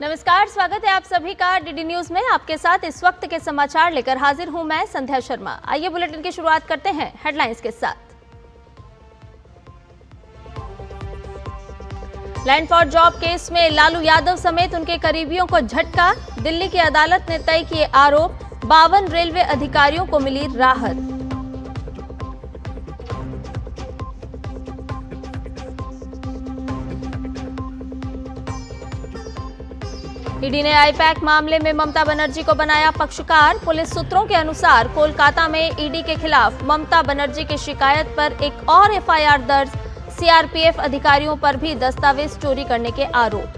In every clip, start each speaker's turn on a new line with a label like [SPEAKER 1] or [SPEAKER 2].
[SPEAKER 1] नमस्कार, स्वागत है आप सभी का डीडी न्यूज में। आपके साथ इस वक्त के समाचार लेकर हाजिर हूं मैं संध्या शर्मा। आइए बुलेटिन की शुरुआत करते हैं हेडलाइंस के साथ। लैंड फॉर जॉब केस में लालू यादव समेत उनके करीबियों को झटका। दिल्ली की अदालत ने तय किए आरोप। 52 रेलवे अधिकारियों को मिली राहत। ईडी ने आईपैक मामले में ममता बनर्जी को बनाया पक्षकार। पुलिस सूत्रों के अनुसार कोलकाता में ईडी के खिलाफ ममता बनर्जी की शिकायत पर एक और एफआईआर दर्ज। सीआरपीएफ अधिकारियों पर भी दस्तावेज चोरी करने के आरोप।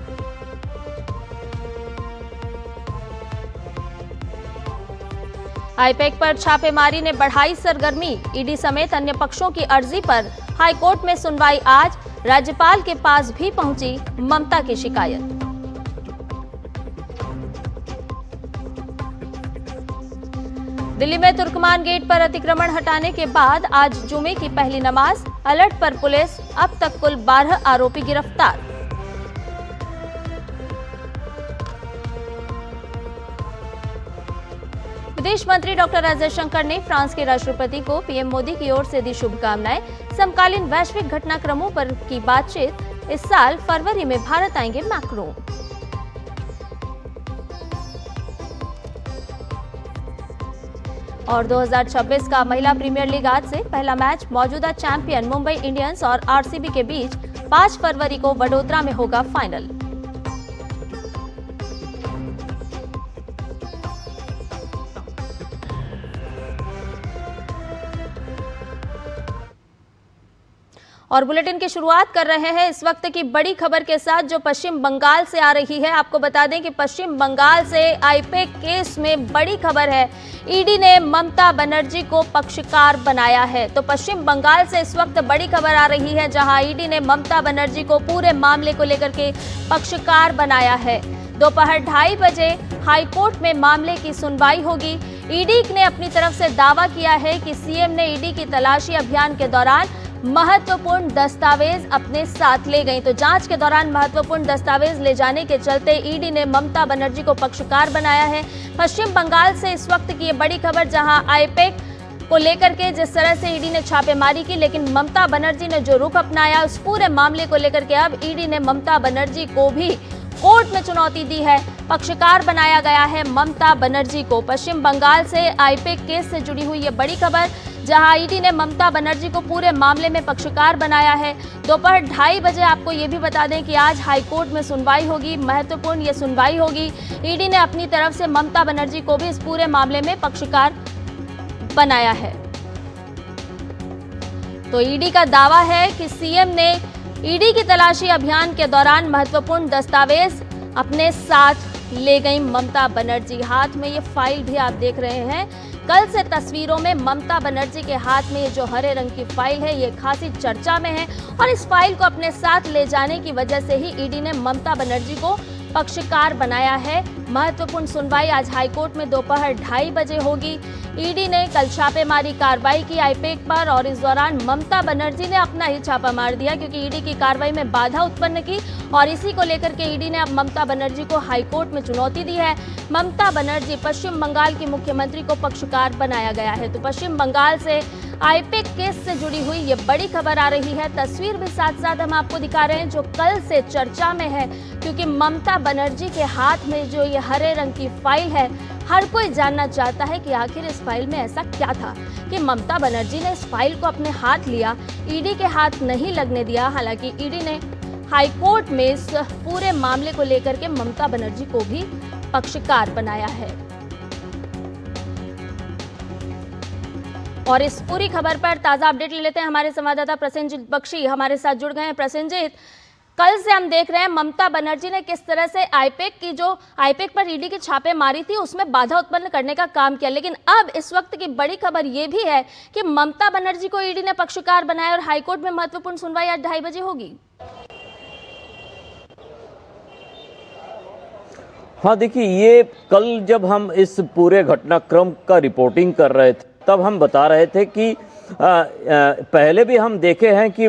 [SPEAKER 1] आईपैक पर छापेमारी ने बढ़ाई सरगर्मी। ईडी समेत अन्य पक्षों की अर्जी पर हाईकोर्ट में सुनवाई आज। राज्यपाल के पास भी पहुंची ममता की शिकायत। दिल्ली में तुर्कमान गेट पर अतिक्रमण हटाने के बाद आज जुमे की पहली नमाज। अलर्ट पर पुलिस। अब तक कुल 12 आरोपी गिरफ्तार। विदेश मंत्री डॉक्टर एस जयशंकर ने फ्रांस के राष्ट्रपति को पीएम मोदी की ओर से दी शुभकामनाएं। समकालीन वैश्विक घटनाक्रमों पर की बातचीत। इस साल फरवरी में भारत आएंगे मैक्रोन। और 2026 का महिला प्रीमियर लीग आज से पहला मैच मौजूदा चैंपियन मुंबई इंडियंस और आरसीबी के बीच 5 फरवरी को वडोदरा में होगा फाइनल। और बुलेटिन की शुरुआत कर रहे हैं इस वक्त की बड़ी खबर के साथ जो पश्चिम बंगाल से आ रही है। आपको बता दें कि पश्चिम बंगाल से आईपैक केस में बड़ी खबर है। ईडी ने ममता बनर्जी को पक्षकार बनाया है। तो पश्चिम बंगाल से इस वक्त बड़ी खबर आ रही है जहां ईडी ने ममता बनर्जी को पूरे मामले को लेकर के पक्षकार बनाया है। दोपहर 2:30 बजे हाईकोर्ट में मामले की सुनवाई होगी। ईडी ने अपनी तरफ से दावा किया है कि सीएम ने ईडी की तलाशी अभियान के दौरान महत्वपूर्ण दस्तावेज अपने साथ ले गई। तो जांच के दौरान महत्वपूर्ण दस्तावेज ले जाने के चलते ईडी ने ममता बनर्जी को पक्षकार बनाया है। पश्चिम बंगाल से इस वक्त की ये बड़ी खबर जहां आईपैक को लेकर के जिस तरह से ईडी ने छापेमारी की, लेकिन ममता बनर्जी ने जो रुख अपनाया उस पूरे मामले को लेकर के अब ईडी ने ममता बनर्जी को भी कोर्ट में चुनौती दी है। पक्षकार बनाया गया है ममता बनर्जी को। पश्चिम बंगाल से आईपैक केस से जुड़ी हुई ये बड़ी खबर जहां ईडी ने ममता बनर्जी को पूरे मामले में पक्षकार बनाया है। दोपहर 2:30 बजे आपको ये भी बता दें कि आज हाईकोर्ट में सुनवाई होगी। महत्वपूर्ण ये सुनवाई होगी। ईडी ने अपनी तरफ से ममता बनर्जी को भी इस पूरे मामले में पक्षकार बनाया है। तो ईडी का दावा है कि सीएम ने ईडी की तलाशी अभियान के दौरान महत्वपूर्ण दस्तावेज अपने साथ ले गई ममता बनर्जी। हाथ में ये फाइल भी आप देख रहे हैं। कल से तस्वीरों में ममता बनर्जी के हाथ में ये जो हरे रंग की फाइल है ये खासी चर्चा में है और इस फाइल को अपने साथ ले जाने की वजह से ही ईडी ने ममता बनर्जी को पक्षकार बनाया है। महत्वपूर्ण सुनवाई आज हाईकोर्ट में दोपहर 2:30 बजे होगी। ईडी ने कल छापेमारी कार्रवाई की आईपैक पर और इस दौरान ममता बनर्जी ने अपना ही छापा मार दिया क्योंकि ईडी की कार्रवाई में बाधा उत्पन्न की और इसी को लेकर के ईडी ने अब ममता बनर्जी को हाईकोर्ट में चुनौती दी है। ममता बनर्जी पश्चिम बंगाल की मुख्यमंत्री को पक्षकार बनाया गया है। तो पश्चिम बंगाल से आईपैक केस से जुड़ी हुई ये बड़ी खबर आ रही है। तस्वीर भी साथ साथ हम आपको दिखा रहे हैं जो कल से चर्चा में है क्योंकि ममता बनर्जी के हाथ में जो ये हरे रंग की फाइल है, हर कोई जानना चाहता है कि आखिर इस फाइल में ऐसा क्या था कि ममता बनर्जी ने इस फाइल को अपने हाथ लिया, ईडी के हाथ नहीं लगने दिया। हालांकि ईडी ने हाईकोर्ट में इस पूरे मामले को लेकर के ममता बनर्जी को भी पक्षकार बनाया है। और इस पूरी खबर पर ताजा अपडेट ले लेते हैं। हमारे संवाददाता प्रसेनजीत बख्शी हमारे साथ जुड़ गए हैं। प्रसेनजीत, कल से हम देख रहे हैं ममता बनर्जी ने किस तरह से आईपैक पर ईडी की छापे मारी थी उसमें बाधा उत्पन्न करने का काम किया, लेकिन अब इस वक्त की बड़ी खबर ये भी है कि ममता बनर्जी को ईडी ने पक्षकार बनाया और हाईकोर्ट में महत्वपूर्ण सुनवाई आज 2:30 बजे होगी।
[SPEAKER 2] हाँ देखिए, ये कल जब हम इस पूरे घटनाक्रम का रिपोर्टिंग कर रहे थे तब हम बता रहे थे कि पहले भी हम देखे हैं कि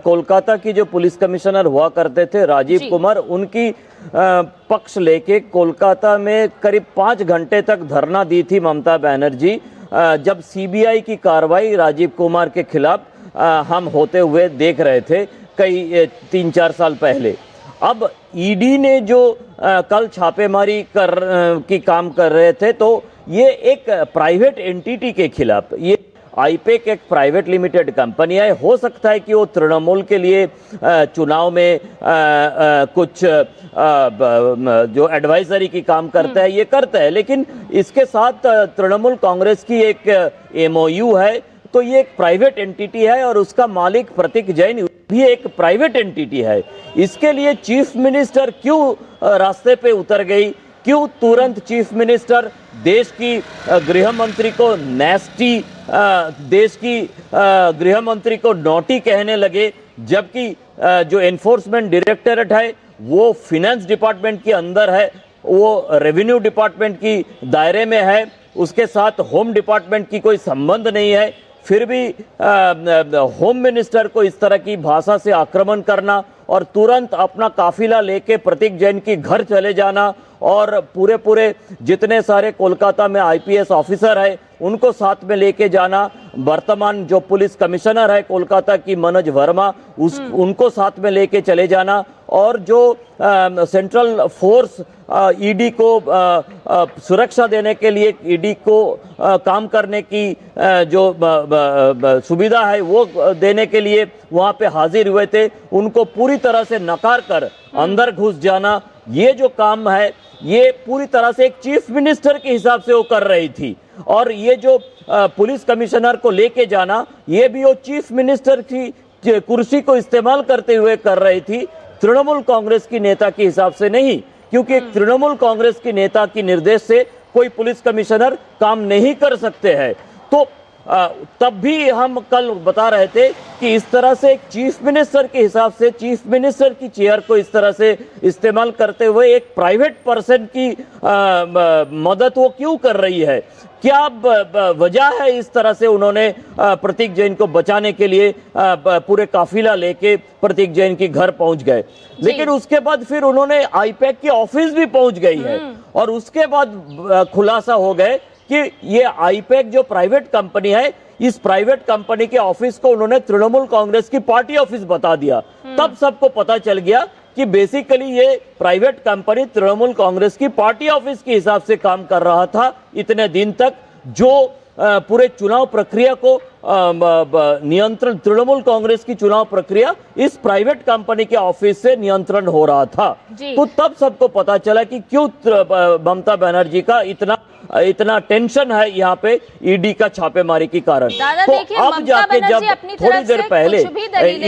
[SPEAKER 2] कोलकाता की जो पुलिस कमिश्नर हुआ करते थे राजीव कुमार, उनकी पक्ष लेके कोलकाता में करीब 5 घंटे तक धरना दी थी ममता बनर्जी, जब सीबीआई की कार्रवाई राजीव कुमार के खिलाफ हम होते हुए देख रहे थे कई 3-4 साल पहले। अब ईडी ने जो कल छापेमारी की काम कर रहे थे, तो ये एक प्राइवेट एंटिटी के खिलाफ, ये आईपेक एक प्राइवेट लिमिटेड कंपनी है। हो सकता है कि वो तृणमूल के लिए चुनाव में कुछ जो एडवाइजरी की काम करता है ये करता है, लेकिन इसके साथ तृणमूल कांग्रेस की एक एमओयू है, तो ये एक प्राइवेट एंटिटी है और उसका मालिक प्रतीक जैन भी एक प्राइवेट एंटिटी है। इसके लिए चीफ मिनिस्टर क्यों रास्ते पे उतर गई, क्यों तुरंत चीफ मिनिस्टर देश की गृह मंत्री को नेस्टी, देश की गृह मंत्री को नोटी कहने लगे, जबकि जो एनफोर्समेंट डायरेक्टरेट है वो फिनेंस डिपार्टमेंट के अंदर है, वो रेवेन्यू डिपार्टमेंट की दायरे में है, उसके साथ होम डिपार्टमेंट की कोई संबंध नहीं है। फिर भी होम मिनिस्टर को इस तरह की भाषा से आक्रमण करना और तुरंत अपना काफिला लेके प्रतीक जैन की घर चले जाना और पूरे जितने सारे कोलकाता में आईपीएस ऑफिसर है उनको साथ में लेके जाना, वर्तमान जो पुलिस कमिश्नर है कोलकाता की मनोज वर्मा उनको साथ में लेके चले जाना, और जो सेंट्रल फोर्स ईडी को सुरक्षा देने के लिए ईडी को काम करने की जो सुविधा है वो देने के लिए वहां पे हाजिर हुए थे, उनको पूरी तरह से नकार कर अंदर घुस जाना, ये जो काम है ये पूरी तरह से एक चीफ मिनिस्टर के हिसाब से वो कर रही थी। और ये जो पुलिस कमिश्नर को लेके जाना, ये भी वो चीफ मिनिस्टर की कुर्सी को इस्तेमाल करते हुए कर रही थी, तृणमूल कांग्रेस की नेता के हिसाब से नहीं, क्योंकि तृणमूल कांग्रेस की नेता की निर्देश से कोई पुलिस कमिश्नर काम नहीं कर सकते हैं। तो तब भी हम कल बता रहे थे कि इस तरह से एक चीफ मिनिस्टर के हिसाब से चीफ मिनिस्टर की चेयर को इस तरह से इस्तेमाल करते हुए एक प्राइवेट पर्सन की मदद वो क्यों कर रही है, क्या वजह है इस तरह से उन्होंने प्रतीक जैन को बचाने के लिए पूरे काफिला लेके प्रतीक जैन की घर पहुंच गए, लेकिन उसके बाद फिर उन्होंने आईपैक की ऑफिस भी पहुंच गई है और उसके बाद खुलासा हो गए कि ये आईपैक जो प्राइवेट कंपनी है, इस प्राइवेट कंपनी के ऑफिस को उन्होंने तृणमूल कांग्रेस की पार्टी ऑफिस बता दिया। तब सबको पता चल गया कि बेसिकली ये प्राइवेट कंपनी तृणमूल कांग्रेस की पार्टी ऑफिस के हिसाब से काम कर रहा था इतने दिन तक, जो पूरे चुनाव प्रक्रिया को नियंत्रण, तृणमूल कांग्रेस की चुनाव प्रक्रिया इस प्राइवेट कंपनी के ऑफिस से नियंत्रण हो रहा था। तो तब सबको पता चला कि क्यों ममता बनर्जी का इतना टेंशन है यहाँ पे ईडी का छापेमारी के कारण।
[SPEAKER 1] तो अब जाके जब थोड़ी देर पहले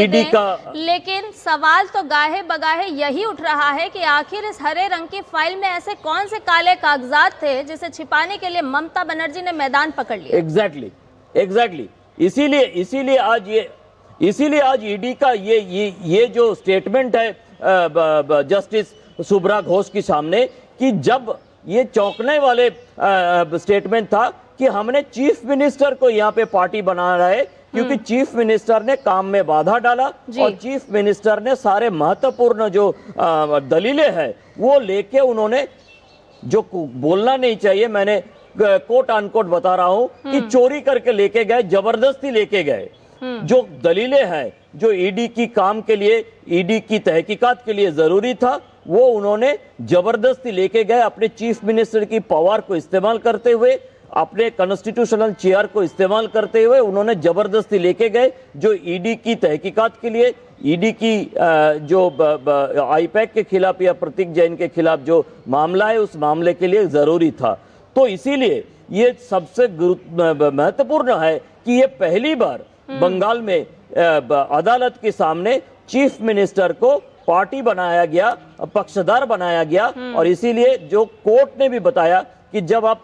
[SPEAKER 1] ईडी का, लेकिन सवाल तो गाहे बगाहे यही उठ रहा है कि आखिर इस हरे रंग की फाइल में ऐसे कौन से काले कागजात थे जिसे छिपाने के लिए ममता बनर्जी ने मैदान पकड़ लिया।
[SPEAKER 2] एग्जैक्टली इसीलिए आज ईडी का ये जो स्टेटमेंट है जस्टिस सुब्रा घोष के सामने, कि जब ये चौंकने वाले स्टेटमेंट था कि हमने चीफ मिनिस्टर को यहाँ पे पार्टी बना रहा है, क्योंकि चीफ मिनिस्टर ने काम में बाधा डाला और चीफ मिनिस्टर ने सारे महत्वपूर्ण जो दलीलें हैं वो लेके उन्होंने, जो बोलना नहीं चाहिए, मैंने कोट अनकोट बता रहा हूं कि चोरी करके लेके गए, जबरदस्ती लेके गए, जो दलीलें हैं जो ईडी की काम के लिए, ईडी की तहकीकात के लिए जरूरी था, वो उन्होंने जबरदस्ती लेके गए, अपने चीफ मिनिस्टर की पावर को इस्तेमाल करते हुए, अपने कॉन्स्टिट्यूशनल चेयर को इस्तेमाल करते हुए उन्होंने जबरदस्ती लेके गए, जो ईडी की तहकीकात के लिए, ईडी की जो आईपैक के खिलाफ या प्रतीक जैन के खिलाफ जो मामला है उस मामले के लिए जरूरी था। तो इसीलिए ये सबसे महत्वपूर्ण है कि ये पहली बार बंगाल में अदालत के सामने चीफ मिनिस्टर को पार्टी बनाया गया, पक्षधर बनाया गया, और इसीलिए जो कोर्ट ने भी बताया कि जब आप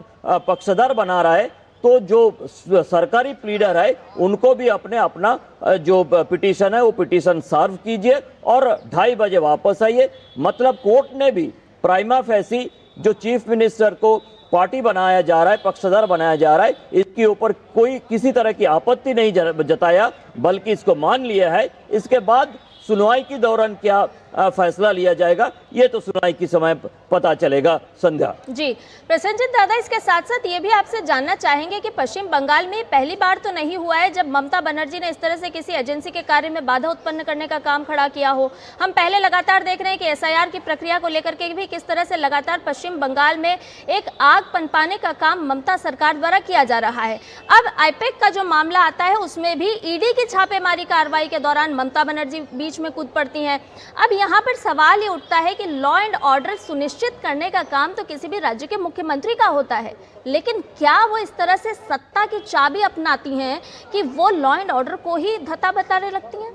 [SPEAKER 2] पक्षधर बना रहा है तो जो सरकारी प्लीडर है उनको भी अपना जो पिटीशन है वो पिटीशन सर्व कीजिए और 2:30 बजे वापस आइए। मतलब कोर्ट ने भी प्राइमा फैसी जो चीफ मिनिस्टर को पार्टी बनाया जा रहा है, पक्षधर बनाया जा रहा है, इसके ऊपर कोई किसी तरह की आपत्ति नहीं जताया, बल्कि इसको मान लिया है। इसके बाद सुनवाई के दौरान क्या फैसला लिया जाएगा, ये तो सुनवाई के समय पता चलेगा। संध्या
[SPEAKER 1] जी, प्रसन्नजीत दादा, इसके साथ साथ ये भी आपसे जानना चाहेंगे कि पश्चिम बंगाल में पहली बार तो नहीं हुआ है जब ममता बनर्जी ने इस तरह से किसी एजेंसी के कार्य में बाधा उत्पन्न करने का काम खड़ा किया हो। हम पहले लगातार देख रहे हैं कि एसआईआर की प्रक्रिया को लेकर के भी किस तरह से लगातार पश्चिम बंगाल में एक आग पनपाने का काम ममता सरकार द्वारा किया जा रहा है। अब आईपैक का जो मामला आता है उसमें भी ईडी की छापेमारी कार्रवाई के दौरान ममता बनर्जी बीच में कूद पड़ती हैं। अब यहाँ पर सवाल ये उठता है कि लॉ एंड ऑर्डर सुनिश्चित करने का काम तो किसी भी राज्य के मुख्यमंत्री का होता है, लेकिन क्या वो इस तरह से सत्ता की चाबी अपनाती हैं कि वो लॉ एंड ऑर्डर को ही धता बताने लगती हैं?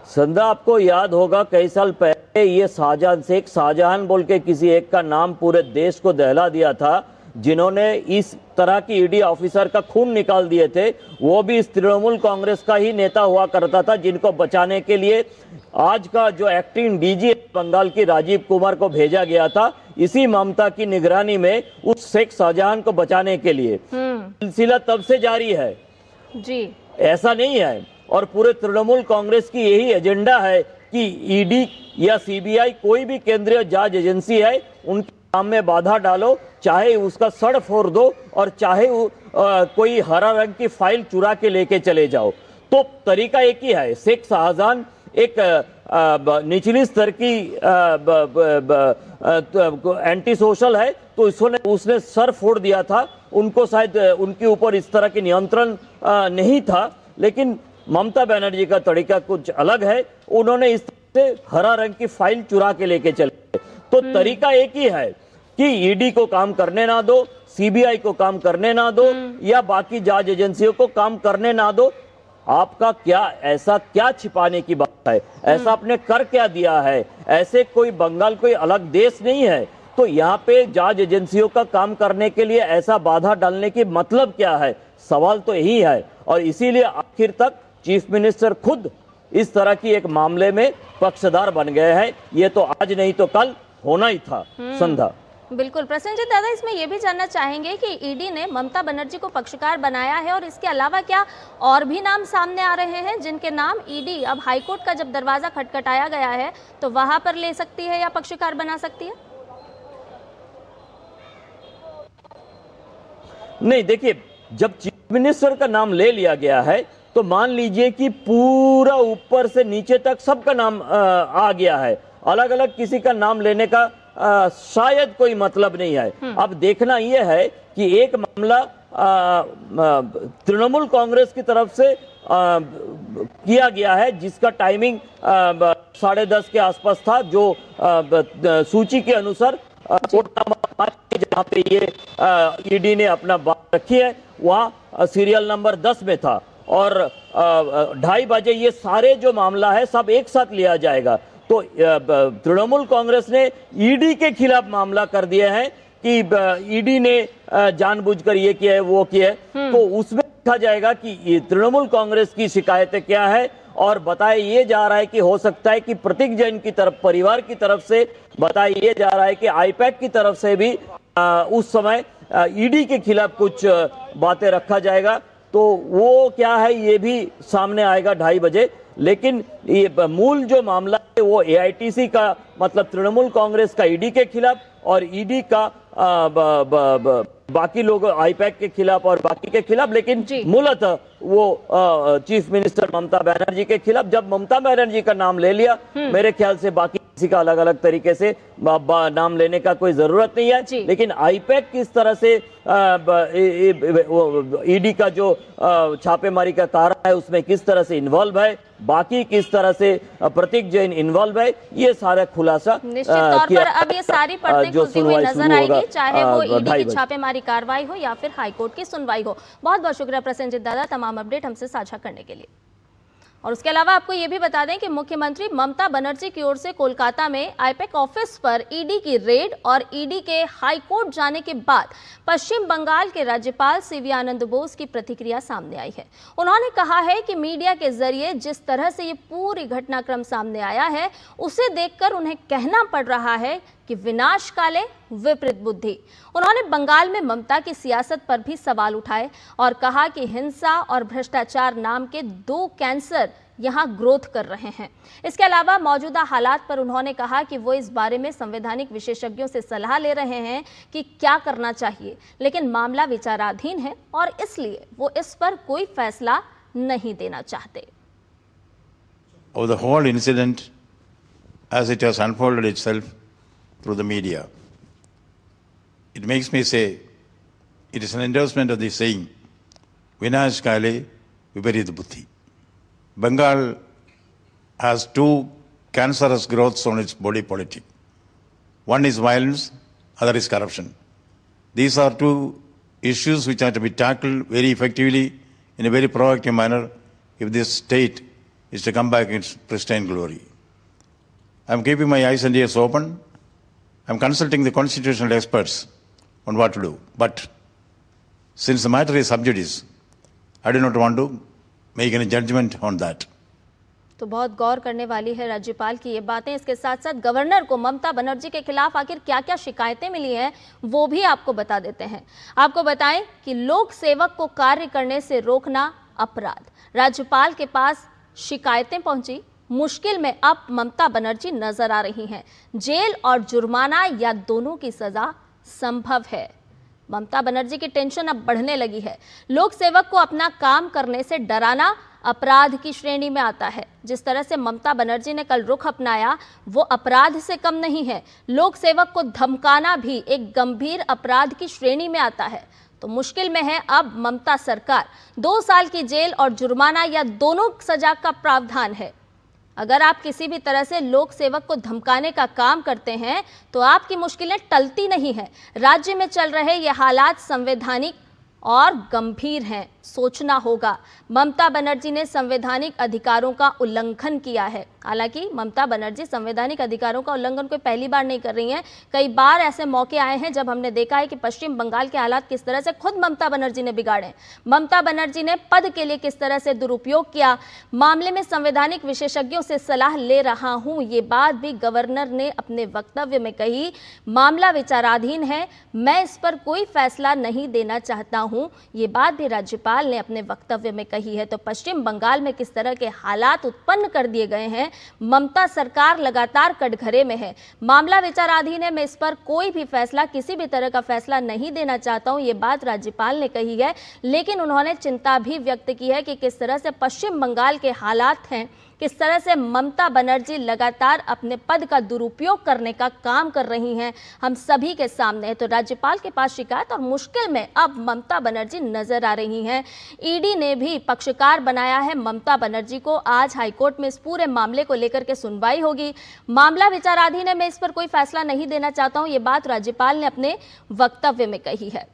[SPEAKER 2] संध्या, आपको याद होगा कई साल पहले ये शाहजहां शेख शाहजहां बोल के किसी एक का नाम पूरे देश को दहला दिया था, जिन्होंने इस तरह की ईडी ऑफिसर का खून निकाल दिए थे। वो भी इस तृणमूल कांग्रेस का ही नेता हुआ करता था, जिनको बचाने के लिए आज का जो एक्टिंग डीजी बंगाल की राजीव कुमार को भेजा गया था, इसी ममता की निगरानी में उस शेख शाहजहां को बचाने के लिए। सिलसिला तब से जारी है
[SPEAKER 1] जी, ऐसा
[SPEAKER 2] नहीं है। और पूरे तृणमूल कांग्रेस की यही एजेंडा है कि ईडी या सीबीआई कोई भी केंद्रीय जांच एजेंसी है, उनके काम में बाधा डालो, चाहे उसका सड़ फोड़ दो और चाहे कोई हरा रंग की फाइल चुरा के लेके चले जाओ। तो तरीका एक ही है। शेख शाहजहां एक निचली स्तर की एंटी सोशल है, तो उसने सर फोड़ दिया था। उनको शायद उनके ऊपर इस तरह की नियंत्रण नहीं था, लेकिन ममता बनर्जी का तरीका कुछ अलग है। उन्होंने इस तरह से हरा रंग की फाइल चुरा के लेके चले। तो तरीका एक ही है कि ईडी को काम करने ना दो, सीबीआई को काम करने ना दो, या बाकी जांच एजेंसियों को काम करने ना दो। आपका ऐसा क्या छिपाने की बात है? ऐसा आपने कर क्या दिया है? ऐसे कोई बंगाल कोई अलग देश नहीं है, तो यहाँ पे जांच एजेंसियों का काम करने के लिए ऐसा बाधा डालने की मतलब क्या है? सवाल तो यही है। और इसीलिए आखिर तक चीफ मिनिस्टर खुद इस तरह की एक मामले में पक्षधर बन गए हैं। ये तो आज नहीं तो कल होना ही था। संध्या,
[SPEAKER 1] बिल्कुल। प्रसन्नजीत दादा, इसमें यह भी जानना चाहेंगे कि ईडी ने ममता बनर्जी को पक्षकार बनाया है, और इसके अलावा क्या और भी नाम सामने आ रहे हैं जिनके नाम ईडी अब हाईकोर्ट का जब दरवाजा खटखटाया गया है तो वहां पर ले सकती है या पक्षकार बना सकती है?
[SPEAKER 2] नहीं, देखिए, जब चीफ मिनिस्टर का नाम ले लिया गया है तो मान लीजिए कि पूरा ऊपर से नीचे तक सबका नाम आ गया है। अलग अलग किसी का नाम लेने का शायद कोई मतलब नहीं है। अब देखना यह है कि एक मामला तृणमूल कांग्रेस की तरफ से किया गया है, जिसका टाइमिंग 10:30 के आसपास था, जो सूची के अनुसार कोर्ट नंबर 5 जहाँ पे ये ईडी ने अपना बात रखी है, वहाँ सीरियल नंबर 10 में था। और 2:30 बजे ये सारे जो मामला है सब एक साथ लिया जाएगा। तो तृणमूल कांग्रेस ने ईडी के खिलाफ मामला कर दिया है कि ईडी ने जानबूझकर ये किया है, वो किया है। तो उसमें देखा जाएगा कि तृणमूल कांग्रेस की शिकायतें क्या है। और बताया ये जा रहा है कि हो सकता है कि प्रतीक जैन की तरफ, परिवार की तरफ से बताया ये जा रहा है कि आईपैक की तरफ से भी उस समय ईडी के खिलाफ कुछ बातें रखा जाएगा। तो वो क्या है ये भी सामने आएगा 2:30 बजे। लेकिन ये मूल जो मामला है वो एआईटीसी का, मतलब तृणमूल कांग्रेस का ईडी के खिलाफ, और ईडी का बाकी लोग आईपैक के खिलाफ और बाकी के खिलाफ, लेकिन मूलतः वो चीफ मिनिस्टर ममता बनर्जी के खिलाफ। जब ममता बनर्जी का नाम ले लिया, मेरे ख्याल से बाकी किसी का अलग अलग तरीके से नाम लेने का कोई जरूरत नहीं है। लेकिन आईपैक किस तरह से ईडी का जो छापेमारी का कारण है उसमें किस तरह से इन्वॉल्व है, बाकी किस तरह से प्रतीक जैन इन्वॉल्व है, ये सारा खुलासा
[SPEAKER 1] निश्चित तौर पर अब ये सारी परतें खुलती हुई नजर आएगी, चाहे वो ईडी की छापेमारी कार्रवाई हो या फिर हाईकोर्ट की सुनवाई हो। बहुत बहुत शुक्रिया प्रसन्नजीत दादा, तमाम अपडेट हमसे साझा करने के लिए। और उसके अलावा आपको ये भी बता दें कि मुख्यमंत्री ममता बनर्जी की ओर से कोलकाता में आईपैक ऑफिस पर ईडी की रेड और ईडी के हाई कोर्ट जाने के बाद पश्चिम बंगाल के राज्यपाल सीवी आनंद बोस की प्रतिक्रिया सामने आई है। उन्होंने कहा है कि मीडिया के जरिए जिस तरह से ये पूरी घटनाक्रम सामने आया है उसे देखकर उन्हें कहना पड़ रहा है कि विनाश काले विपरीत बुद्धि। उन्होंने बंगाल में ममता की सियासत पर भी सवाल उठाए और कहा कि हिंसा और भ्रष्टाचार नाम के दो कैंसर यहां ग्रोथ कर रहे हैं। इसके अलावा मौजूदा हालात पर उन्होंने कहा कि वो इस बारे में संवैधानिक विशेषज्ञों से सलाह ले रहे हैं कि क्या करना चाहिए, लेकिन मामला विचाराधीन है और इसलिए वो इस पर कोई फैसला नहीं देना चाहते।
[SPEAKER 3] Of the whole incident as it has unfolded itself through the media, it makes me say it is an endorsement of the saying Vinash Kale Viparit Buddhi. Bengal has two cancerous growths on its body politic. One is violence, other is corruption. These are two issues which are to be tackled very effectively in a very proactive manner if this state is to come back in its pristine glory. I am keeping my eyes and ears open. I am consulting the constitutional experts on what to do. But since the matter is sub judice, I do not want to make any judgment on that.
[SPEAKER 1] तो बहुत गौर करने वाली है राज्यपाल की ये बातें। इसके साथ साथ गवर्नर को ममता बनर्जी के खिलाफ आखिर क्या क्या शिकायतें मिली हैं वो भी आपको बता देते हैं। आपको बताएं कि लोक सेवक को कार्य करने से रोकना अपराध। राज्यपाल के पास शिकायतें पहुंची, मुश्किल में अब ममता बनर्जी नजर आ रही हैं। जेल और जुर्माना या दोनों की सजा संभव है। ममता बनर्जी की टेंशन अब बढ़ने लगी है। लोक सेवक को अपना काम करने से डराना अपराध की श्रेणी में आता है। जिस तरह से ममता बनर्जी ने कल रुख अपनाया वो अपराध से कम नहीं है। लोक सेवक को धमकाना भी एक गंभीर अपराध की श्रेणी में आता है। तो मुश्किल में है अब ममता सरकार। 2 साल की जेल और जुर्माना या दोनों सजा का प्रावधान है। अगर आप किसी भी तरह से लोक सेवक को धमकाने का काम करते हैं तो आपकी मुश्किलें टलती नहीं है। राज्य में चल रहे ये हालात संवैधानिक और गंभीर हैं, सोचना होगा। ममता बनर्जी ने संवैधानिक अधिकारों का उल्लंघन किया है। हालांकि ममता बनर्जी संवैधानिक अधिकारों का उल्लंघन कोई पहली बार नहीं कर रही हैं। कई बार ऐसे मौके आए हैं जब हमने देखा है कि पश्चिम बंगाल के हालात किस तरह से खुद ममता बनर्जी ने बिगाड़े। ममता बनर्जी ने पद के लिए किस तरह से दुरुपयोग किया। मामले में संवैधानिक विशेषज्ञों से सलाह ले रहा हूं, ये बात भी गवर्नर ने अपने वक्तव्य में कही। मामला विचाराधीन है, मैं इस पर कोई फैसला नहीं देना चाहता हूं, ये बात भी राज्यपाल ने अपने वक्तव्य में कही है। तो पश्चिम बंगाल में किस तरह के हालात उत्पन्न कर दिए गए हैं। ममता सरकार लगातार कटघरे में है। मामला विचाराधीन है, मैं इस पर कोई भी फैसला, किसी भी तरह का फैसला नहीं देना चाहता हूं, ये बात राज्यपाल ने कही है। लेकिन उन्होंने चिंता भी व्यक्त की है कि किस तरह से पश्चिम बंगाल के हालात हैं, किस तरह से ममता बनर्जी लगातार अपने पद का दुरुपयोग करने का काम कर रही हैं, हम सभी के सामने है। तो राज्यपाल के पास शिकायत और मुश्किल में अब ममता बनर्जी नजर आ रही हैं। ईडी ने भी पक्षकार बनाया है ममता बनर्जी को। आज हाईकोर्ट में इस पूरे मामले को लेकर के सुनवाई होगी। मामला विचाराधीन है, मैं इस पर कोई फैसला नहीं देना चाहता हूं, ये बात राज्यपाल ने अपने वक्तव्य में कही है।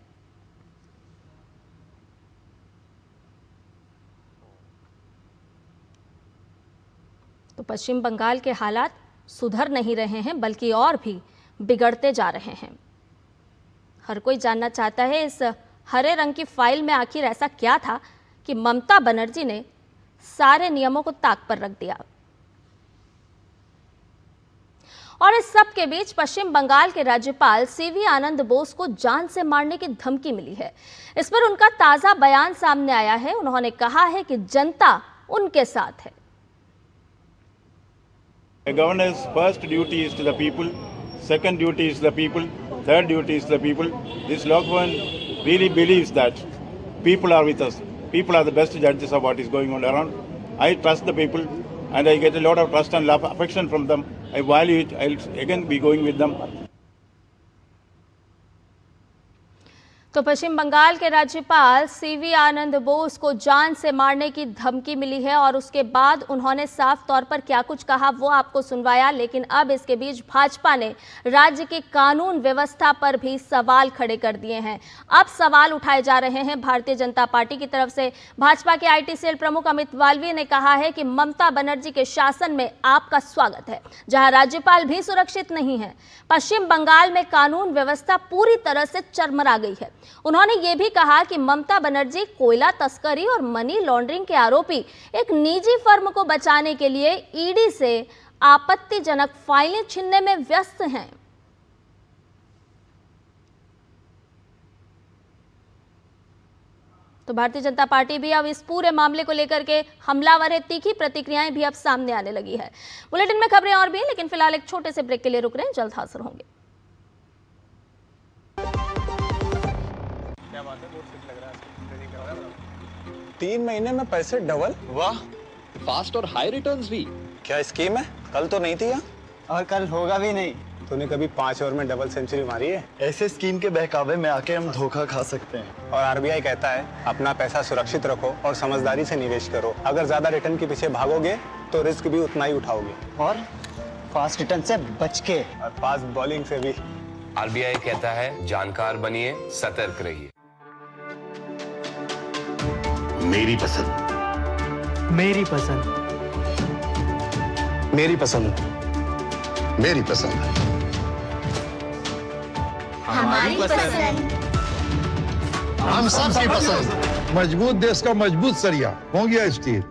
[SPEAKER 1] तो पश्चिम बंगाल के हालात सुधर नहीं रहे हैं बल्कि और भी बिगड़ते जा रहे हैं। हर कोई जानना चाहता है इस हरे रंग की फाइल में आखिर ऐसा क्या था कि ममता बनर्जी ने सारे नियमों को ताक पर रख दिया। और इस सब के बीच पश्चिम बंगाल के राज्यपाल सीवी आनंद बोस को जान से मारने की धमकी मिली है। इस पर उनका ताजा बयान सामने आया है। उन्होंने कहा है कि जनता उनके साथ है।
[SPEAKER 3] A governor's first duty is to the people, second duty is the people, third duty is the people. This Lokman really believes that people are with us. People are the best judges of what is going on around. I trust the people and I get a lot of trust and love, affection from them. I value it. I'll again be going with them.
[SPEAKER 1] तो पश्चिम बंगाल के राज्यपाल CV आनंद बोस को जान से मारने की धमकी मिली है और उसके बाद उन्होंने साफ तौर पर क्या कुछ कहा वो आपको सुनवाया। लेकिन अब इसके बीच भाजपा ने राज्य की कानून व्यवस्था पर भी सवाल खड़े कर दिए हैं। अब सवाल उठाए जा रहे हैं भारतीय जनता पार्टी की तरफ से। भाजपा के आईटी सेल प्रमुख अमित वाल्वी ने कहा है कि ममता बनर्जी के शासन में आपका स्वागत है, जहां राज्यपाल भी सुरक्षित नहीं है। पश्चिम बंगाल में कानून व्यवस्था पूरी तरह से चरमरा गई है। उन्होंने ये भी कहा कि ममता बनर्जी कोयला तस्करी और मनी लॉन्ड्रिंग के आरोपी एक निजी फर्म को बचाने के लिए ईडी से आपत्तिजनक फाइलें छीनने में व्यस्त हैं। तो भारतीय जनता पार्टी भी अब इस पूरे मामले को लेकर के हमलावर है। तीखी प्रतिक्रियाएं भी अब सामने आने लगी है। बुलेटिन में खबरें और भी हैं, लेकिन फिलहाल एक छोटे से ब्रेक के लिए रुक रहे हैं, जल्द हाजिर होंगे।
[SPEAKER 4] 3 महीने में पैसे डबल।
[SPEAKER 5] वाह, फास्ट और हाई रिटर्न्स भी।
[SPEAKER 4] क्या स्कीम है? कल तो नहीं थी यहाँ।
[SPEAKER 6] और कल होगा भी नहीं।
[SPEAKER 4] तूने कभी 5 ओवर में डबल सेंचुरी मारी है?
[SPEAKER 6] ऐसे स्कीम के बहकावे में आके हम धोखा खा सकते हैं।
[SPEAKER 4] और आरबीआई कहता है अपना पैसा सुरक्षित रखो और समझदारी से निवेश करो। अगर ज्यादा रिटर्न के पीछे भागोगे तो रिस्क भी उतना ही उठाओगे।
[SPEAKER 6] और फास्ट रिटर्न से बच के,
[SPEAKER 4] और फास्ट बॉलिंग से भी।
[SPEAKER 7] आरबीआई कहता है जानकार बनिए, सतर्क रहिए।
[SPEAKER 8] मेरी पसंद,
[SPEAKER 9] मेरी पसंद,
[SPEAKER 8] मेरी पसंद, मेरी पसंद,
[SPEAKER 10] हमारी पसंद,
[SPEAKER 8] हम सबकी पसंद।
[SPEAKER 11] मजबूत देश का मजबूत सरिया हो गया स्टील।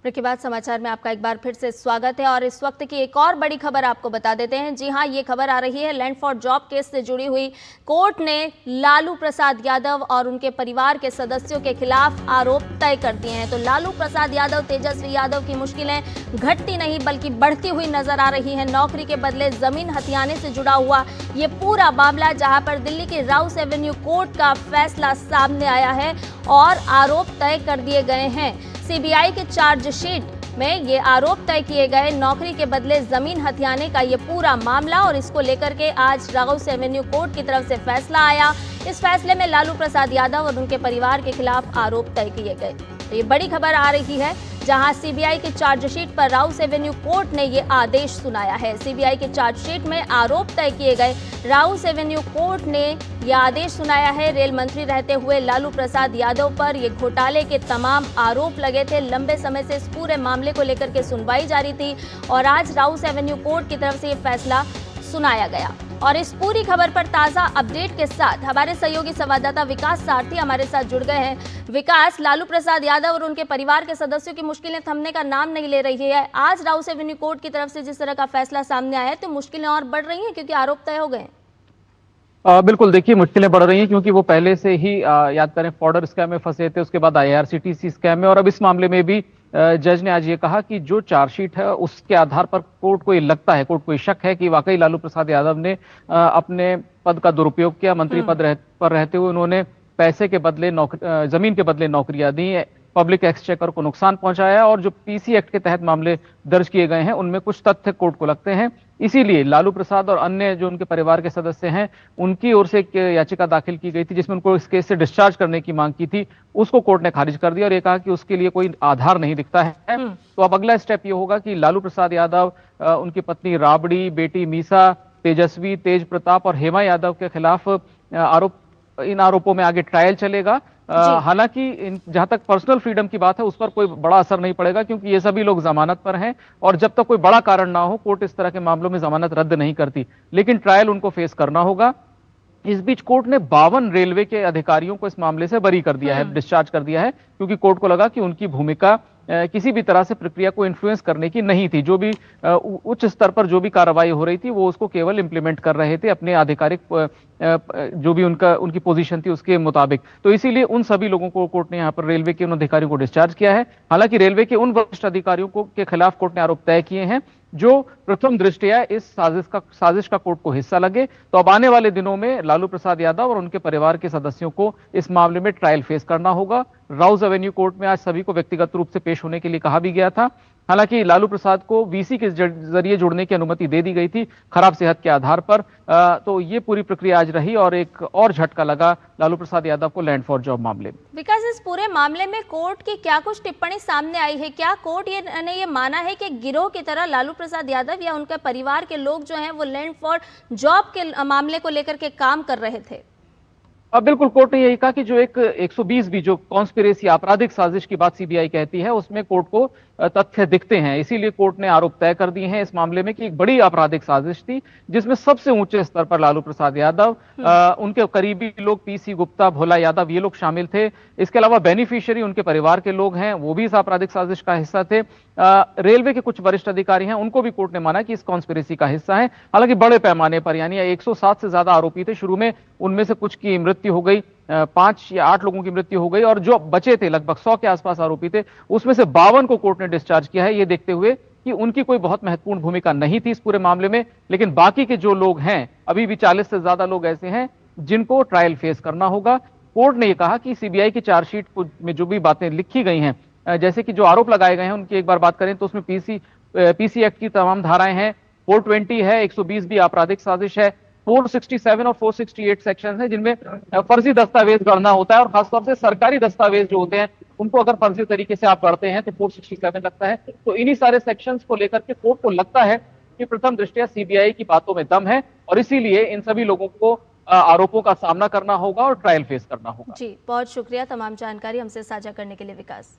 [SPEAKER 1] के बाद समाचार में आपका एक बार फिर से स्वागत है और इस वक्त की एक और बड़ी खबर आपको बता देते हैं। जी हां, ये खबर आ रही है लैंड फॉर जॉब केस से जुड़ी हुई। कोर्ट ने लालू प्रसाद यादव और उनके परिवार के सदस्यों के खिलाफ आरोप तय कर दिए हैं। तो लालू प्रसाद यादव, तेजस्वी यादव की मुश्किलें घटती नहीं बल्कि बढ़ती हुई नजर आ रही है। नौकरी के बदले जमीन हथियाने से जुड़ा हुआ ये पूरा मामला, जहां पर दिल्ली के राउस एवेन्यू कोर्ट का फैसला सामने आया है और आरोप तय कर दिए गए हैं। सीबीआई के चार्जशीट में ये आरोप तय किए गए। नौकरी के बदले जमीन हथियाने का ये पूरा मामला, और इसको लेकर के आज राउस एवेन्यू कोर्ट की तरफ से फैसला आया। इस फैसले में लालू प्रसाद यादव और उनके परिवार के खिलाफ आरोप तय किए गए। तो ये बड़ी खबर आ रही है, जहां सीबीआई की चार्जशीट पर राउस एवेन्यू कोर्ट ने ये आदेश सुनाया है। सीबीआई की चार्जशीट में आरोप तय किए गए। राउस एवेन्यू कोर्ट ने ये आदेश सुनाया है। रेल मंत्री रहते हुए लालू प्रसाद यादव पर ये घोटाले के तमाम आरोप लगे थे। लंबे समय से इस पूरे मामले को लेकर के सुनवाई जारी थी और आज राउस एवेन्यू कोर्ट की तरफ से ये फैसला सुनाया गया। और इस पूरी खबर पर ताज़ा अपडेट के साथ हमारे सहयोगी संवाददाता विकास सारथी हमारे साथ जुड़ गए हैं। विकास, लालू प्रसाद यादव और उनके परिवार के सदस्यों की मुश्किलें थमने का नाम नहीं ले रही है। आज राउस एवेन्यू कोर्ट की तरफ से जिस तरह का फैसला सामने आया है, तो मुश्किलें और बढ़ रही हैं क्योंकि आरोप तय हो गए।
[SPEAKER 12] बिल्कुल, देखिए मुश्किलें बढ़ रही हैं क्योंकि वो पहले से ही याद करें फॉर्डर स्कैम में फंसे थे, उसके बाद आईआरसीटीसी स्कैम में, और अब इस मामले में भी जज ने आज ये कहा कि जो चार्जशीट है उसके आधार पर कोर्ट को ये लगता है, कोर्ट को ये शक है कि वाकई लालू प्रसाद यादव ने अपने पद का दुरुपयोग किया। मंत्री पद पर रहते हुए उन्होंने पैसे के बदले जमीन के बदले नौकरियां दी, पब्लिक एक्सचेकर को नुकसान पहुंचाया, और जो पीसी एक्ट के तहत मामले दर्ज किए गए हैं उनमें कुछ तथ्य कोर्ट को लगते हैं। इसीलिए लालू प्रसाद और अन्य जो उनके परिवार के सदस्य हैं उनकी ओर से एक याचिका दाखिल की गई थी जिसमें उनको इस केस से डिस्चार्ज करने की मांग की थी। उसको कोर्ट ने खारिज कर दिया और ये कहा कि उसके लिए कोई आधार नहीं दिखता है। तो अब अगला स्टेप ये होगा कि लालू प्रसाद यादव, उनकी पत्नी राबड़ी, बेटी मीसा, तेजस्वी, तेज प्रताप और हेमा यादव के खिलाफ इन आरोपों में आगे ट्रायल चलेगा। हालांकि जहां तक पर्सनल फ्रीडम की बात है उस पर कोई बड़ा असर नहीं पड़ेगा क्योंकि ये सभी लोग जमानत पर हैं और जब तक कोई बड़ा कारण ना हो कोर्ट इस तरह के मामलों में जमानत रद्द नहीं करती, लेकिन ट्रायल उनको फेस करना होगा। इस बीच कोर्ट ने 52 रेलवे के अधिकारियों को इस मामले से बरी कर दिया है, डिस्चार्ज कर दिया है, क्योंकि कोर्ट को लगा कि उनकी भूमिका किसी भी तरह से प्रक्रिया को इन्फ्लुएंस करने की नहीं थी। जो भी उच्च स्तर पर जो भी कार्रवाई हो रही थी वो उसको केवल इंप्लीमेंट कर रहे थे अपने आधिकारिक जो भी उनकी पोजीशन थी उसके मुताबिक। तो इसीलिए उन सभी लोगों को कोर्ट ने यहाँ पर रेलवे के उन अधिकारियों को डिस्चार्ज किया है। हालांकि रेलवे के उन वरिष्ठ अधिकारियों के खिलाफ कोर्ट ने आरोप तय किए हैं जो प्रथम दृष्टया इस साजिश का कोर्ट को हिस्सा लगे। तो अब आने वाले दिनों में लालू प्रसाद यादव और उनके परिवार के सदस्यों को इस मामले में ट्रायल फेस करना होगा। राउस एवेन्यू कोर्ट में आज सभी को व्यक्तिगत रूप से पेश होने के लिए कहा भी गया था। हालांकि लालू प्रसाद को वीसी के जरिए जुड़ने की अनुमति दे दी गई थी खराब सेहत के आधार पर। तो ये पूरी प्रक्रिया आज रही और एक और झटका लगा लालू प्रसाद यादव को लैंड फॉर जॉब मामले में।
[SPEAKER 1] विकास, इस पूरे मामले में कोर्ट की क्या कुछ टिप्पणी सामने आई है? क्या कोर्ट ने ये माना है कि गिरोह की तरह लालू प्रसाद यादव या उनके परिवार के लोग जो हैं वो लैंड फॉर जॉब के मामले को लेकर के काम कर रहे थे?
[SPEAKER 12] बिल्कुल, कोर्ट ने यही कहा कि जो एक 120 भी जो कॉन्स्पिरेसी आपराधिक साजिश की बात सीबीआई कहती है, उसमें कोर्ट को तथ्य दिखते हैं। इसीलिए कोर्ट ने आरोप तय कर दिए हैं इस मामले में कि एक बड़ी आपराधिक साजिश थी जिसमें सबसे ऊंचे स्तर पर लालू प्रसाद यादव, उनके करीबी लोग पीसी गुप्ता, भोला यादव, ये लोग शामिल थे। इसके अलावा बेनिफिशियरी उनके परिवार के लोग हैं, वो भी इस आपराधिक साजिश का हिस्सा थे। रेलवे के कुछ वरिष्ठ अधिकारी हैं, उनको भी कोर्ट ने माना कि इस कॉन्स्पिरेसी का हिस्सा है। हालांकि बड़े पैमाने पर, यानी 107 से ज्यादा आरोपी थे। शुरू में उनमें से कुछ की मृत्यु हो गई, 5 या 8 लोगों की मृत्यु हो गई, और जो बचे थे लगभग 100 के आसपास आरोपी थे, उसमें से 52 को कोर्ट ने डिस्चार्ज किया है, ये देखते हुए कि उनकी कोई बहुत महत्वपूर्ण भूमिका नहीं थी इस पूरे मामले में। लेकिन बाकी के जो लोग हैं, अभी भी 40 से ज्यादा लोग ऐसे हैं जिनको ट्रायल फेस करना होगा। कोर्ट ने यह कहा कि सीबीआई की चार्जशीट में जो भी बातें लिखी गई हैं, जैसे कि जो आरोप लगाए गए हैं उनकी एक बार बात करें तो उसमें पीसी एक्ट की तमाम धाराएं हैं, 420 है, 120 भी आपराधिक साजिश है, 467 और 468 सेक्शन है जिनमें फर्जी दस्तावेज गढ़ना होता है, और खासतौर से सरकारी दस्तावेज जो होते हैं उनको अगर फर्जी तरीके से आप गढ़ते हैं तो 467 लगता है। तो इन्हीं सारे सेक्शंस को लेकर के कोर्ट को लगता है कि प्रथम दृष्टया सीबीआई की बातों में दम है, और इसीलिए इन सभी लोगों को आरोपों का सामना करना होगा और ट्रायल फेस करना होगा।
[SPEAKER 1] जी, बहुत शुक्रिया तमाम जानकारी हमसे साझा करने के लिए विकास।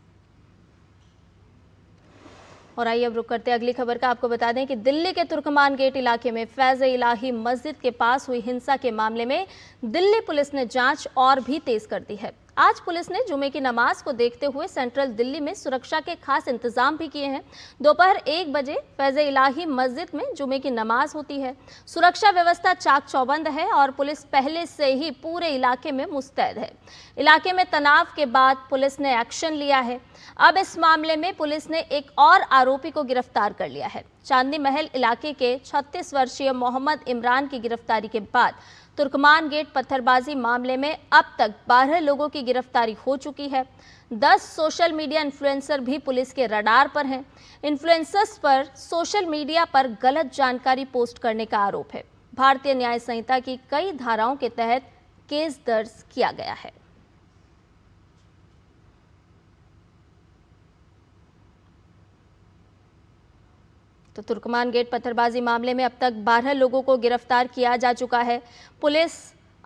[SPEAKER 1] और आइए अब रुक करते हैं अगली खबर का। आपको बता दें कि दिल्ली के तुर्कमान गेट इलाके में फैज़-ए-इलाही मस्जिद के पास हुई हिंसा के मामले में दिल्ली पुलिस ने जांच और भी तेज कर दी है। आज पुलिस ने जुमे की नमाज को देखते हुए सेंट्रल दिल्ली में सुरक्षा के खास इंतजाम भी किए हैं। दोपहर 1 बजे फैज़-ए-इलाही मस्जिद में जुमे की नमाज होती है। सुरक्षा व्यवस्था चाक चौबंद है और पुलिस पहले से ही पूरे इलाके में मुस्तैद है। इलाके में तनाव के बाद पुलिस ने एक्शन लिया है। अब इस मामले में पुलिस ने एक और आरोपी को गिरफ्तार कर लिया है। चांदनी महल इलाके के 36 वर्षीय मोहम्मद इमरान की गिरफ्तारी के बाद तुर्कमान गेट पत्थरबाजी मामले में अब तक 12 लोगों की गिरफ्तारी हो चुकी है। 10 सोशल मीडिया इन्फ्लुएंसर भी पुलिस के रडार पर हैं। इन्फ्लुएंसर्स पर सोशल मीडिया पर गलत जानकारी पोस्ट करने का आरोप है। भारतीय न्याय संहिता की कई धाराओं के तहत केस दर्ज किया गया है। तो तुर्कमान गेट पत्थरबाजी मामले में अब तक 12 लोगों को गिरफ्तार किया जा चुका है। पुलिस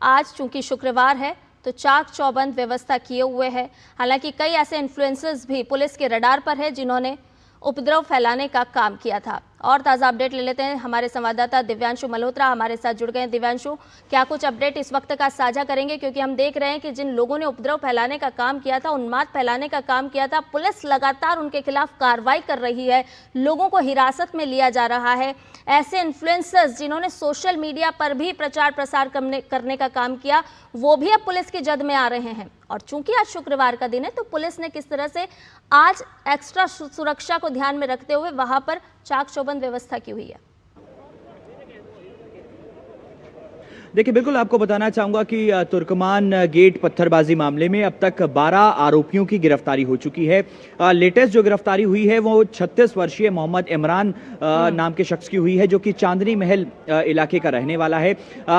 [SPEAKER 1] आज चूंकि शुक्रवार है तो चाक चौबंद व्यवस्था किए हुए है। हालांकि कई ऐसे इन्फ्लुएंसर्स भी पुलिस के रडार पर है जिन्होंने उपद्रव फैलाने का काम किया था। और ताज़ा अपडेट ले लेते हैं, हमारे संवाददाता दिव्यांशु मल्होत्रा हमारे साथ जुड़ गए हैं। दिव्यांशु, क्या कुछ अपडेट इस वक्त का साझा करेंगे, क्योंकि हम देख रहे हैं कि जिन लोगों ने उपद्रव फैलाने का काम किया था, उन्माद फैलाने का काम किया था, पुलिस लगातार उनके खिलाफ कार्रवाई कर रही है, लोगों को हिरासत में लिया जा रहा है। ऐसे इन्फ्लुएंसर्स जिन्होंने सोशल मीडिया पर भी प्रचार प्रसार करने का काम किया, वो भी अब पुलिस की जद में आ रहे हैं। और चूंकि आज शुक्रवार का दिन है तो पुलिस ने किस तरह से आज एक्स्ट्रा सुरक्षा को ध्यान में रखते हुए वहां पर चाक चौबंद व्यवस्था की हुई है।
[SPEAKER 9] देखिए, बिल्कुल आपको बताना चाहूँगा कि तुर्कमान गेट पत्थरबाजी मामले में अब तक 12 आरोपियों की गिरफ्तारी हो चुकी है। लेटेस्ट जो गिरफ्तारी हुई है वो 36 वर्षीय मोहम्मद इमरान नाम के शख्स की हुई है, जो कि चांदनी महल इलाके का रहने वाला है।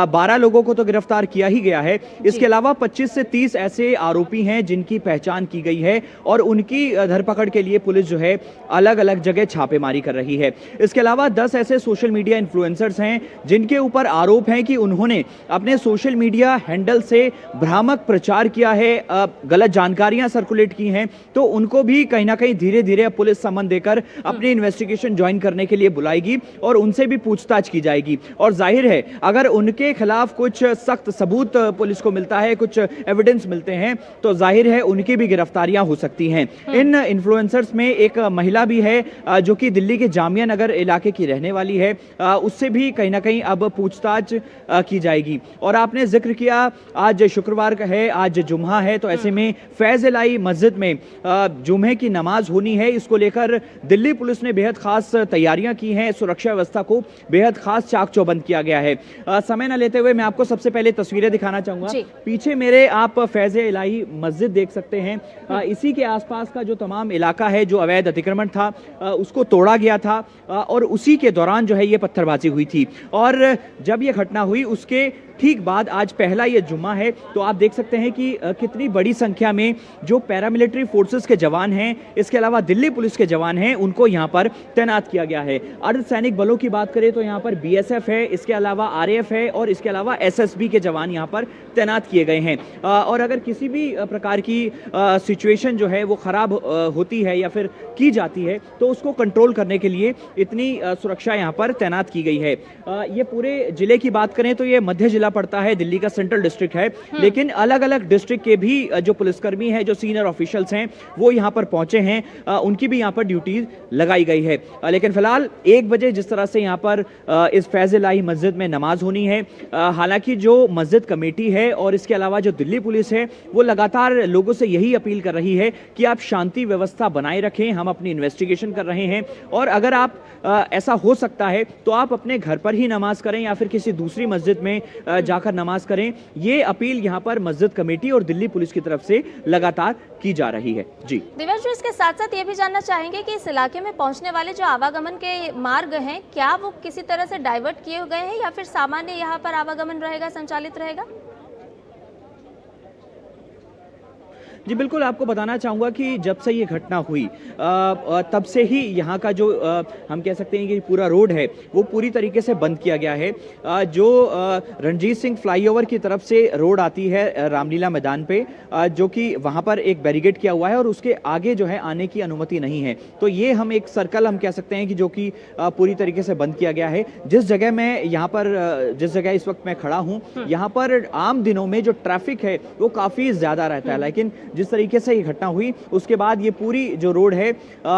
[SPEAKER 9] 12 लोगों को तो गिरफ्तार किया ही गया है। इसके अलावा 25 से 30 ऐसे आरोपी हैं जिनकी पहचान की गई है और उनकी धरपकड़ के लिए पुलिस जो है अलग अलग जगह छापेमारी कर रही है। इसके अलावा 10 ऐसे सोशल मीडिया इन्फ्लुएंसर्स हैं जिनके ऊपर आरोप है कि उन्होंने अपने सोशल मीडिया हैंडल से भ्रामक प्रचार किया है, गलत जानकारियां सर्कुलेट की हैं, तो उनको भी कहीं ना कहीं धीरे धीरे पुलिस समन देकर अपनी इन्वेस्टिगेशन ज्वाइन करने के लिए बुलाएगी और उनसे भी पूछताछ की जाएगी। और जाहिर है अगर उनके खिलाफ कुछ सख्त सबूत पुलिस को मिलता है, कुछ एविडेंस मिलते हैं, तो जाहिर है उनकी भी गिरफ्तारियां हो सकती हैं। इन इन्फ्लुएंसर्स में एक महिला भी है जो कि दिल्ली के जामिया नगर इलाके की रहने वाली है, उससे भी कहीं ना कहीं अब पूछताछ की जाएगी। जाएगी। और आपने जिक्र किया आज शुक्रवार का है, आज जुम्मा है, तो ऐसे में फैज इलाही मस्जिद में जुम्मे की नमाज होनी है। इसको लेकर दिल्ली पुलिस ने बेहद खास तैयारियां की हैं, सुरक्षा व्यवस्था को बेहद खास चाक चौबंद किया गया है। समय न लेते हुए मैं आपको सबसे पहले तस्वीरें दिखाना चाहूंगा। पीछे मेरे आप फैज इलाही मस्जिद देख सकते हैं। इसी के आसपास का जो तमाम इलाका है, जो अवैध अतिक्रमण था, उसको तोड़ा गया था और उसी के दौरान जो है ये पत्थरबाजी हुई थी। और जब ये घटना हुई उसके ठीक बाद आज पहला ये जुम्मा है, तो आप देख सकते हैं कि कितनी बड़ी संख्या में जो पैरामिलिट्री फोर्सेस के जवान हैं, इसके अलावा दिल्ली पुलिस के जवान हैं, उनको यहाँ पर तैनात किया गया है। अर्धसैनिक बलों की बात करें तो यहाँ पर बीएसएफ है, इसके अलावा आरएएफ है और इसके अलावा एसएसबी के जवान यहाँ पर तैनात किए गए हैं। और अगर किसी भी प्रकार की सिचुएशन जो है वो खराब होती है या फिर की जाती है, तो उसको कंट्रोल करने के लिए इतनी सुरक्षा यहाँ पर तैनात की गई है। ये पूरे जिले की बात करें तो ये मध्य जिला पड़ता है, दिल्ली का सेंट्रल डिस्ट्रिक्ट है, लेकिन अलग अलग डिस्ट्रिक्ट के भी जो पुलिसकर्मी हैं, जो सीनियर ऑफिशियल्स हैं, वो यहाँ पर पहुंचे हैं, उनकी भी यहाँ पर ड्यूटी लगाई गई है। लेकिन फिलहाल 1 बजे जिस तरह से यहाँ पर इस फैज इलाही मस्जिद में नमाज होनी है, हालांकि जो मस्जिद कमेटी है और इसके अलावा जो दिल्ली पुलिस है, वो लगातार लोगों से यही अपील कर रही है कि आप शांति व्यवस्था बनाए रखें, हम अपनी इन्वेस्टिगेशन कर रहे हैं और अगर आप ऐसा हो सकता है तो आप अपने घर पर ही नमाज करें या फिर किसी दूसरी मस्जिद में जाकर नमाज करें। ये अपील यहाँ पर मस्जिद कमेटी और दिल्ली पुलिस की तरफ से लगातार की जा रही है। जी
[SPEAKER 1] दिव्यांश, इसके साथ साथ ये भी जानना चाहेंगे कि इस इलाके में पहुंचने वाले जो आवागमन के मार्ग हैं, क्या वो किसी तरह से डाइवर्ट किए गए हैं या फिर सामान्य यहाँ पर आवागमन रहेगा, संचालित रहेगा?
[SPEAKER 9] जी बिल्कुल, आपको बताना चाहूँगा कि जब से ये घटना हुई तब से ही यहाँ का जो हम कह सकते हैं कि पूरा रोड है वो पूरी तरीके से बंद किया गया है। जो रणजीत सिंह फ्लाईओवर की तरफ से रोड आती है रामलीला मैदान पे, जो कि वहाँ पर एक बैरिकेड किया हुआ है और उसके आगे जो है आने की अनुमति नहीं है। तो ये हम एक सर्कल हम कह सकते हैं कि जो कि पूरी तरीके से बंद किया गया है। जिस जगह मैं यहाँ पर जिस जगह इस वक्त मैं खड़ा हूँ, यहाँ पर आम दिनों में जो ट्रैफिक है वो काफ़ी ज़्यादा रहता है, लेकिन जिस तरीके से ये घटना हुई उसके बाद ये पूरी जो रोड है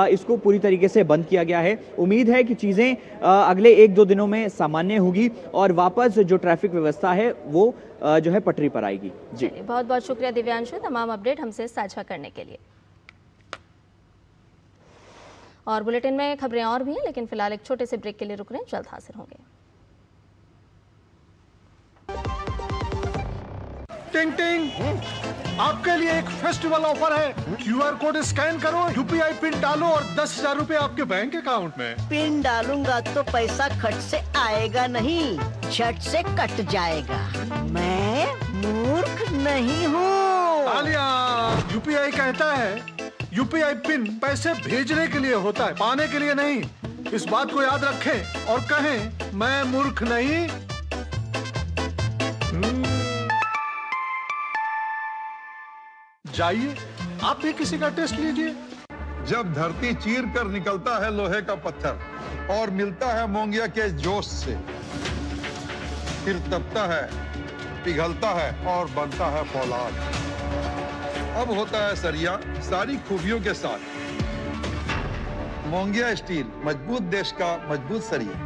[SPEAKER 9] इसको पूरी तरीके से बंद किया गया है। उम्मीद है कि चीज़ें अगले 1-2 दिनों में सामान्य होगी और वापस जो ट्रैफिक व्यवस्था है वो जो है पटरी पर आएगी। जी
[SPEAKER 1] बहुत बहुत शुक्रिया दिव्यांशु, तमाम अपडेट हमसे साझा करने के लिए। और बुलेटिन में खबरें और भी हैं, लेकिन फिलहाल एक छोटे से ब्रेक के लिए रुक रहे हैं, जल्द हाजिर होंगे।
[SPEAKER 13] टिंग टिंग, आपके लिए एक फेस्टिवल ऑफर है। QR कोड स्कैन करो, UPI पिन डालो और 10,000 रुपए आपके बैंक अकाउंट में।
[SPEAKER 14] पिन डालूंगा तो पैसा खट से आएगा नहीं, झट से कट जाएगा। मैं मूर्ख नहीं हूँ।
[SPEAKER 13] आलिया, UPI कहता है UPI पिन पैसे भेजने के लिए होता है, पाने के लिए नहीं। इस बात को याद रखें और कहें मैं मूर्ख नहीं। जाइए आप भी किसी का टेस्ट लीजिए।
[SPEAKER 11] जब धरती चीर कर निकलता है लोहे का पत्थर और मिलता है मोंगिया के जोश से, फिर तपता है, पिघलता है और बनता है फौलाद। अब होता है सरिया सारी खूबियों के साथ। मोंगिया स्टील, मजबूत देश का मजबूत सरिया।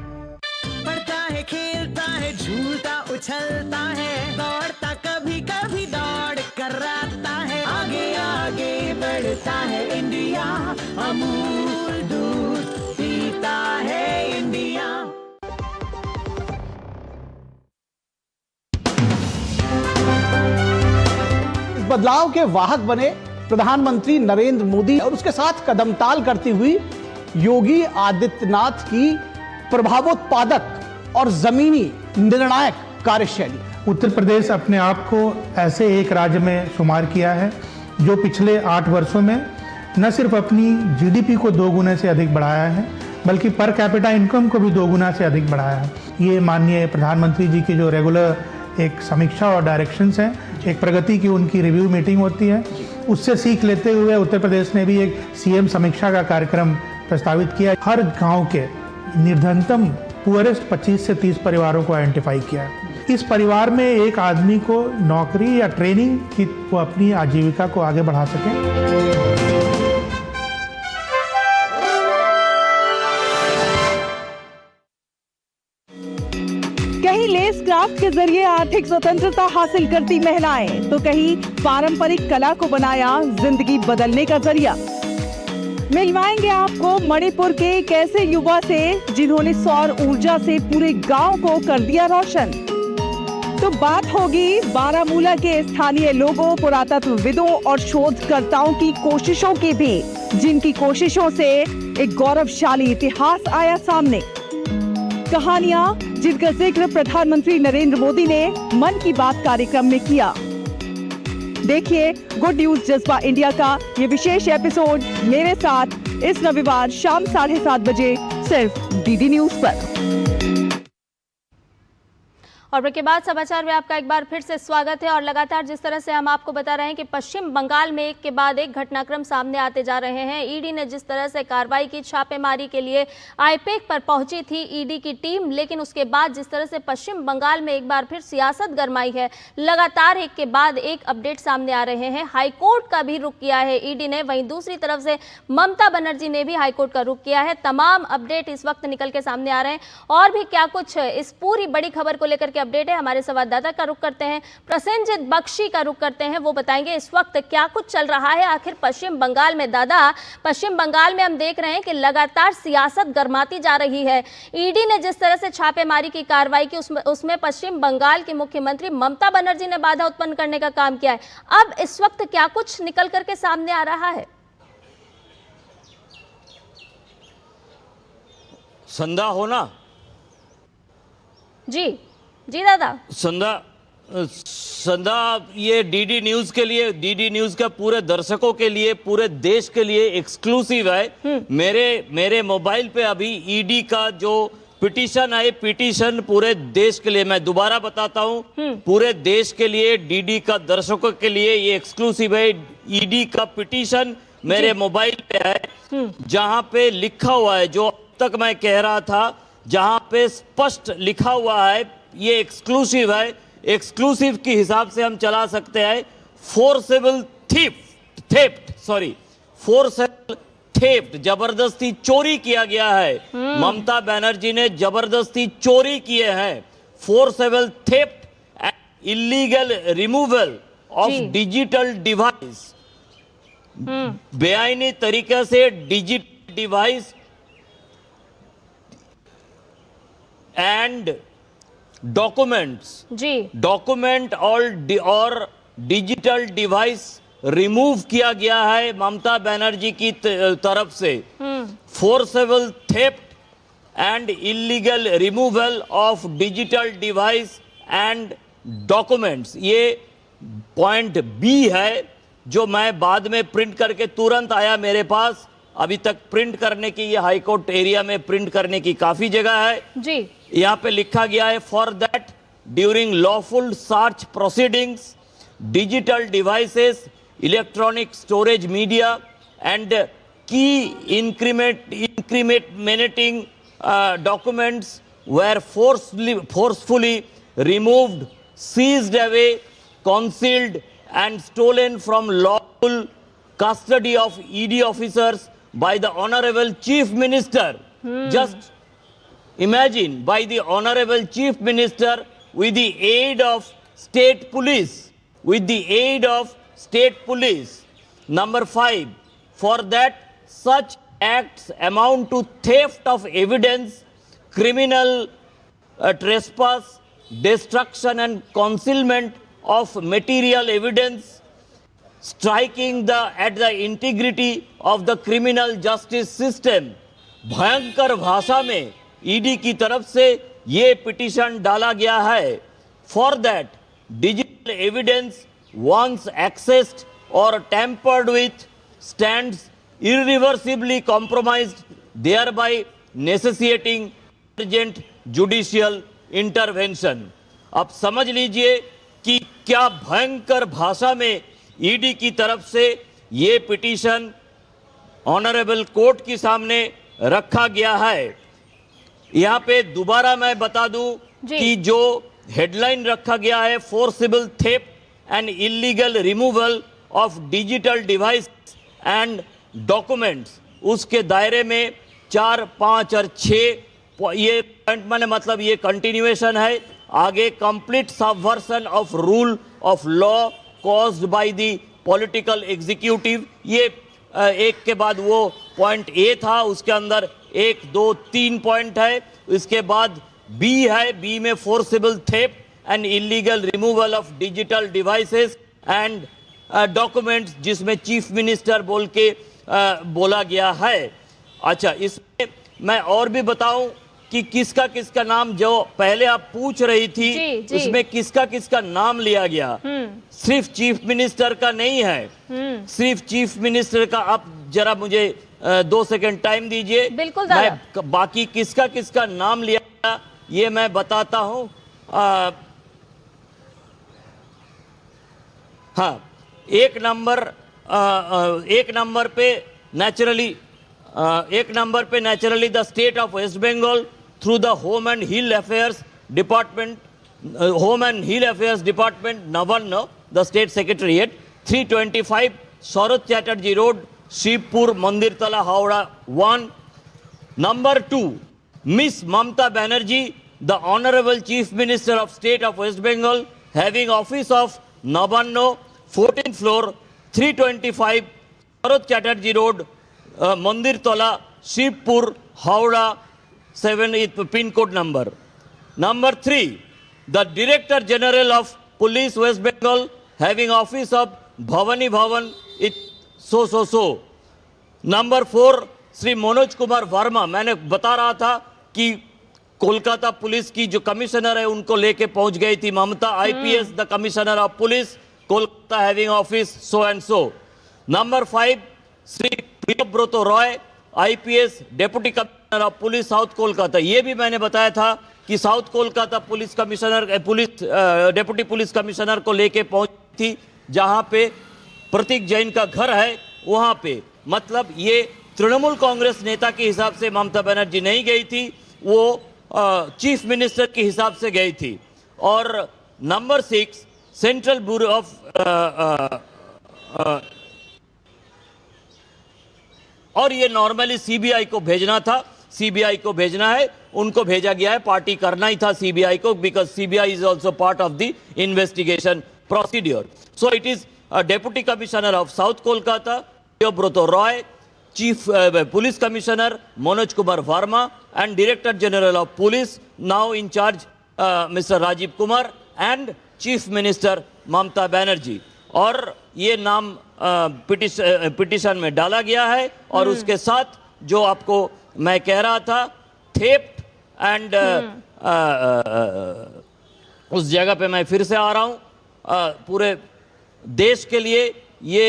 [SPEAKER 15] बढ़ता है, खेलता है, झूलता उछलता है, दौड़ता कभी कभी दौड़ कराता है, आगे आगे बढ़ता है इंडिया, अमूल दूध पीता है इंडिया।
[SPEAKER 16] इस बदलाव के वाहक बने प्रधानमंत्री नरेंद्र मोदी और उसके साथ कदमताल करती हुई योगी आदित्यनाथ की प्रभावोत्पादक और जमीनी निर्णायक कार्यशैली।
[SPEAKER 17] उत्तर प्रदेश अपने आप को ऐसे एक राज्य में शुमार किया है जो पिछले 8 वर्षों में न सिर्फ अपनी GDP को 2 गुने से अधिक बढ़ाया है, बल्कि पर कैपिटा इनकम को भी 2 गुना से अधिक बढ़ाया है। ये माननीय प्रधानमंत्री जी की जो रेगुलर एक समीक्षा और डायरेक्शंस हैं, एक प्रगति की उनकी रिव्यू मीटिंग होती है, उससे सीख लेते हुए उत्तर प्रदेश ने भी एक CM समीक्षा का कार्यक्रम प्रस्तावित किया। हर गाँव के निर्धनतम पुअरेस्ट 25 से 30 परिवारों को आइडेंटिफाई किया है। इस परिवार में एक आदमी को नौकरी या ट्रेनिंग की वो अपनी आजीविका को आगे बढ़ा सके।
[SPEAKER 18] कहीं ले स्पेसक्राफ्ट के जरिए आर्थिक स्वतंत्रता हासिल करती महिलाएं तो कहीं पारंपरिक कला को बनाया जिंदगी बदलने का जरिया। मिलवाएंगे आपको मणिपुर के एक ऐसे युवा से जिन्होंने सौर ऊर्जा से पूरे गांव को कर दिया रोशन। तो बात होगी बारामूला के स्थानीय लोगों, पुरातत्वविदों और शोधकर्ताओं की कोशिशों की भी, जिनकी कोशिशों से एक गौरवशाली इतिहास आया सामने। कहानियां जिनका जिक्र प्रधानमंत्री नरेंद्र मोदी ने मन की बात कार्यक्रम में किया। देखिए गुड न्यूज जज्बा इंडिया का ये विशेष एपिसोड मेरे साथ इस रविवार शाम 7:30 बजे सिर्फ डीडी न्यूज पर।
[SPEAKER 1] और ब्रेक के बाद समाचार में आपका एक बार फिर से स्वागत है। और लगातार जिस तरह से हम आपको बता रहे हैं कि पश्चिम बंगाल में एक के बाद एक घटनाक्रम सामने आते जा रहे हैं। ईडी ने जिस तरह से कार्रवाई की, छापेमारी के लिए आईपेक पर पहुंची थी ईडी की टीम, लेकिन उसके बाद जिस तरह से पश्चिम बंगाल में एक बार फिर सियासत गरमाई है, लगातार एक के बाद एक अपडेट सामने आ रहे हैं। हाईकोर्ट का भी रुख किया है ईडी ने, वहीं दूसरी तरफ से ममता बनर्जी ने भी हाईकोर्ट का रुख किया है। तमाम अपडेट इस वक्त निकल के सामने आ रहे हैं। और भी क्या कुछ इस पूरी बड़ी खबर को लेकर अपडेट है, हमारे संवाददाता का रुख करते हैं, प्रसेनजीत बख्शी का रुख करते हैं। वो बताएंगे इस वक्त क्या कुछ चल रहा है आखिर पश्चिम बंगाल में। दादा, पश्चिम बंगाल में हम देख रहे हैं कि लगातार सियासत गरमाती जा रही है। ईडी ने जिस तरह से छापेमारी की कार्रवाई की, उसमें पश्चिम बंगाल की मुख्यमंत्री ममता बनर्जी ने बाधा उत्पन्न करने का काम किया है। अब इस वक्त क्या कुछ निकल करके सामने आ रहा है?
[SPEAKER 2] संधा होना
[SPEAKER 1] जी दादा।
[SPEAKER 2] संधा ये डीडी न्यूज के लिए, डीडी न्यूज का पूरे दर्शकों के लिए, पूरे देश के लिए एक्सक्लूसिव है। मेरे मोबाइल पे अभी ईडी का जो पिटीशन है, पिटीशन पूरे देश के लिए, मैं दोबारा बताता हूँ, पूरे देश के लिए, डीडी का दर्शकों के लिए ये एक्सक्लूसिव है। ईडी का पिटीशन मेरे मोबाइल पे है, जहां पे लिखा हुआ है, जो अब तक मैं कह रहा था, जहां पे स्पष्ट लिखा हुआ है, ये एक्सक्लूसिव है, एक्सक्लूसिव के हिसाब से हम चला सकते हैं। फोर्सेबल थेफ्ट, जबरदस्ती चोरी किया गया है। ममता बनर्जी ने जबरदस्ती चोरी किए हैं। Forcible theft and illegal removal of digital device, बेआईनी तरीके से डिजिटल डिवाइस एंड डॉक्यूमेंट और डिजिटल डिवाइस रिमूव किया गया है ममता बनर्जी की तरफ से। Forcible theft and illegal removal of digital device and documents, ये पॉइंट बी है, जो मैं बाद में प्रिंट करके तुरंत आया मेरे पास। अभी तक प्रिंट करने की, ये हाईकोर्ट एरिया में प्रिंट करने की काफी जगह है
[SPEAKER 1] जी।
[SPEAKER 2] यहाँ पे लिखा गया है, for that during lawful search proceedings, digital devices, electronic storage media and key incriminating documents were forcefully removed, seized away, concealed and stolen from lawful custody of ED officers by the Honorable Chief Minister. Just imagine, by the Honorable Chief Minister with the aid of State Police. Number 5, for that such acts amount to theft of evidence, criminal trespass, destruction and concealment of material evidence, striking at the integrity of the criminal justice system. भयंकर भाषा में ED की तरफ से ये petition डाला गया है। For that digital evidence once accessed or tampered with stands irreversibly compromised, thereby necessitating urgent judicial intervention. अब समझ लीजिए कि क्या भयंकर भाषा में ईडी की तरफ से ये पिटीशन ऑनरेबल कोर्ट के सामने रखा गया है। यहाँ पे दोबारा मैं बता दूं कि जो हेडलाइन रखा गया है, forcible theft and illegal removal of digital device and documents, उसके दायरे में 4, 5 और 6 ये पॉइंट, मैंने मतलब ये कंटिन्यूएशन है। आगे complete subversion of rule of law caused by the political executive, ये एक के बाद वो पॉइंट ए था, उसके अंदर 1, 2, 3 पॉइंट है। इसके बाद बी है, बी में forcible theft and illegal removal of digital devices and documents, जिसमें चीफ मिनिस्टर बोल के बोला गया है। अच्छा, इसमें मैं और भी बताऊं कि किसका किसका नाम, जो पहले आप पूछ रही थी
[SPEAKER 1] जी।
[SPEAKER 2] उसमें किसका किसका नाम लिया गया, सिर्फ चीफ मिनिस्टर का नहीं है, सिर्फ चीफ मिनिस्टर का। आप जरा मुझे 2 सेकंड टाइम दीजिए,
[SPEAKER 1] बिल्कुल
[SPEAKER 2] मैं बाकी किसका किसका नाम लिया गया ये मैं बताता हूं। हाँ, एक नंबर पे naturally the state of West Bengal through the home and hill affairs department, नवान्न, the state secretariat, 325 Sarat Chatterjee road, Shibpur, Mandirtala, Howrah 1। Number 2, Miss Mamata Banerjee, the Honorable Chief Minister of State of West Bengal, having office of Nabanno, 14th floor, 325 Sharad Chatterjee Road, Mandirtola, Shivpur, Howrah, 7th pin code number. Number 3, the Director General of Police West Bengal, having office of Bhavani Bhavan, so. Number 4, Shri Manoj Kumar Verma, मैंने बता रहा था कि Kolkata police की जो commissioner है उनको लेके पहुंच गई थी Mamata, IPS the commissioner of police Kolkata having office so and so. Number 5, Shri Priyabrata Roy, IPS deputy commissioner of police south Kolkata. ये भी मैंने बताया था कि south Kolkata police commissioner deputy police commissioner को लेके पहुंची थी, जहां पे प्रतीक जैन का घर है वहां पे। मतलब ये तृणमूल कांग्रेस नेता के हिसाब से ममता बनर्जी नहीं गई थी, वो चीफ मिनिस्टर के हिसाब से गई थी। और नंबर 6, सेंट्रल ब्यूरो ऑफ और ये नॉर्मली सीबीआई को भेजना था, सीबीआई को भेजना है, उनको भेजा गया है, पार्टी करना ही था सीबीआई को, because CBI is also part of the investigation procedure. So it is deputy commissioner of south Kolkata Priyavrat Roy, Chief Police Commissioner Manoj Kumar Verma, and Director General of Police, now in charge Mr. Rajiv Kumar, and Chief Minister Mamata Banerjee. और ये नाम petition में डाला गया है। और उसके साथ जो आपको मैं कह रहा था, थेफ्ट एंड उस जगह पे मैं फिर से आ रहा हूँ, पूरे देश के लिए ये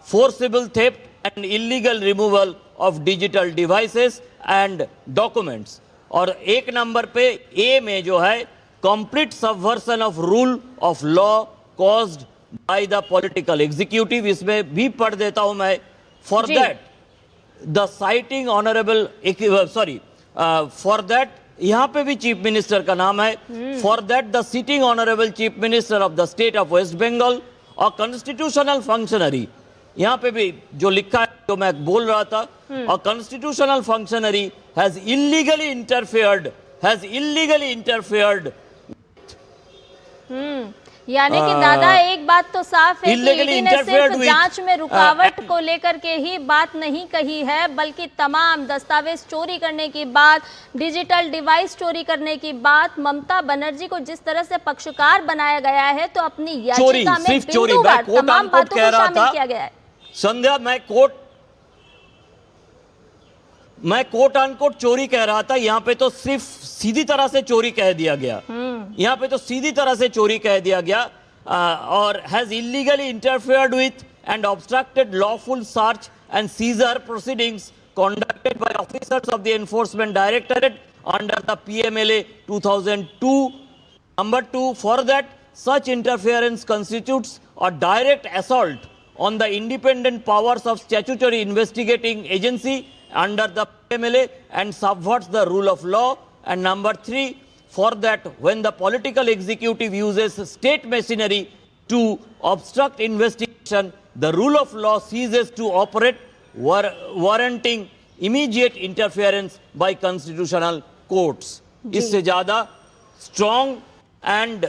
[SPEAKER 2] forcible theft and illegal removal of digital devices and documents। और एक नंबर पे ए में जो है complete subversion of rule of law caused by the political executive, इसमें भी पढ़ देता हूं मैं। for that the citing honorable for that यहां पे भी चीफ मिनिस्टर का नाम है। for that the sitting honorable chief minister of the state of West Bengal, a constitutional functionary, यहां पे भी जो लिखा है जो मैं बोल रहा था, a constitutional functionary has illegally interfered
[SPEAKER 1] यानी कि दादा एक बात तो साफ है कि ईडी ने सिर्फ जांच में रुकावट को लेकर के ही बात नहीं कही है, बल्कि तमाम दस्तावेज चोरी करने की बात, डिजिटल डिवाइस चोरी करने की बात, ममता बनर्जी को जिस तरह से पक्षकार बनाया गया है, तो अपनी याचिका में बिंदुवार तमाम बातों को शामिल किया गया है।
[SPEAKER 2] संध्या, मैं कोट अनकोट चोरी कह रहा था, यहाँ पे तो सिर्फ सीधी तरह से चोरी कह दिया गया, यहाँ पे तो सीधी तरह से चोरी कह दिया गया। और has illegally interfered with and obstructed lawful search and seizure proceedings conducted by officers of the Enforcement Directorate under the PMLA 2002. Number 2, for that such interference constitutes a direct assault on the independent powers of statutory investigating agency under the PMLA and subverts the rule of law. And number 3, for that when the political executive uses state machinery to obstruct investigation, the rule of law ceases to operate, warranting immediate interference by constitutional courts. इससे ज्यादा strong and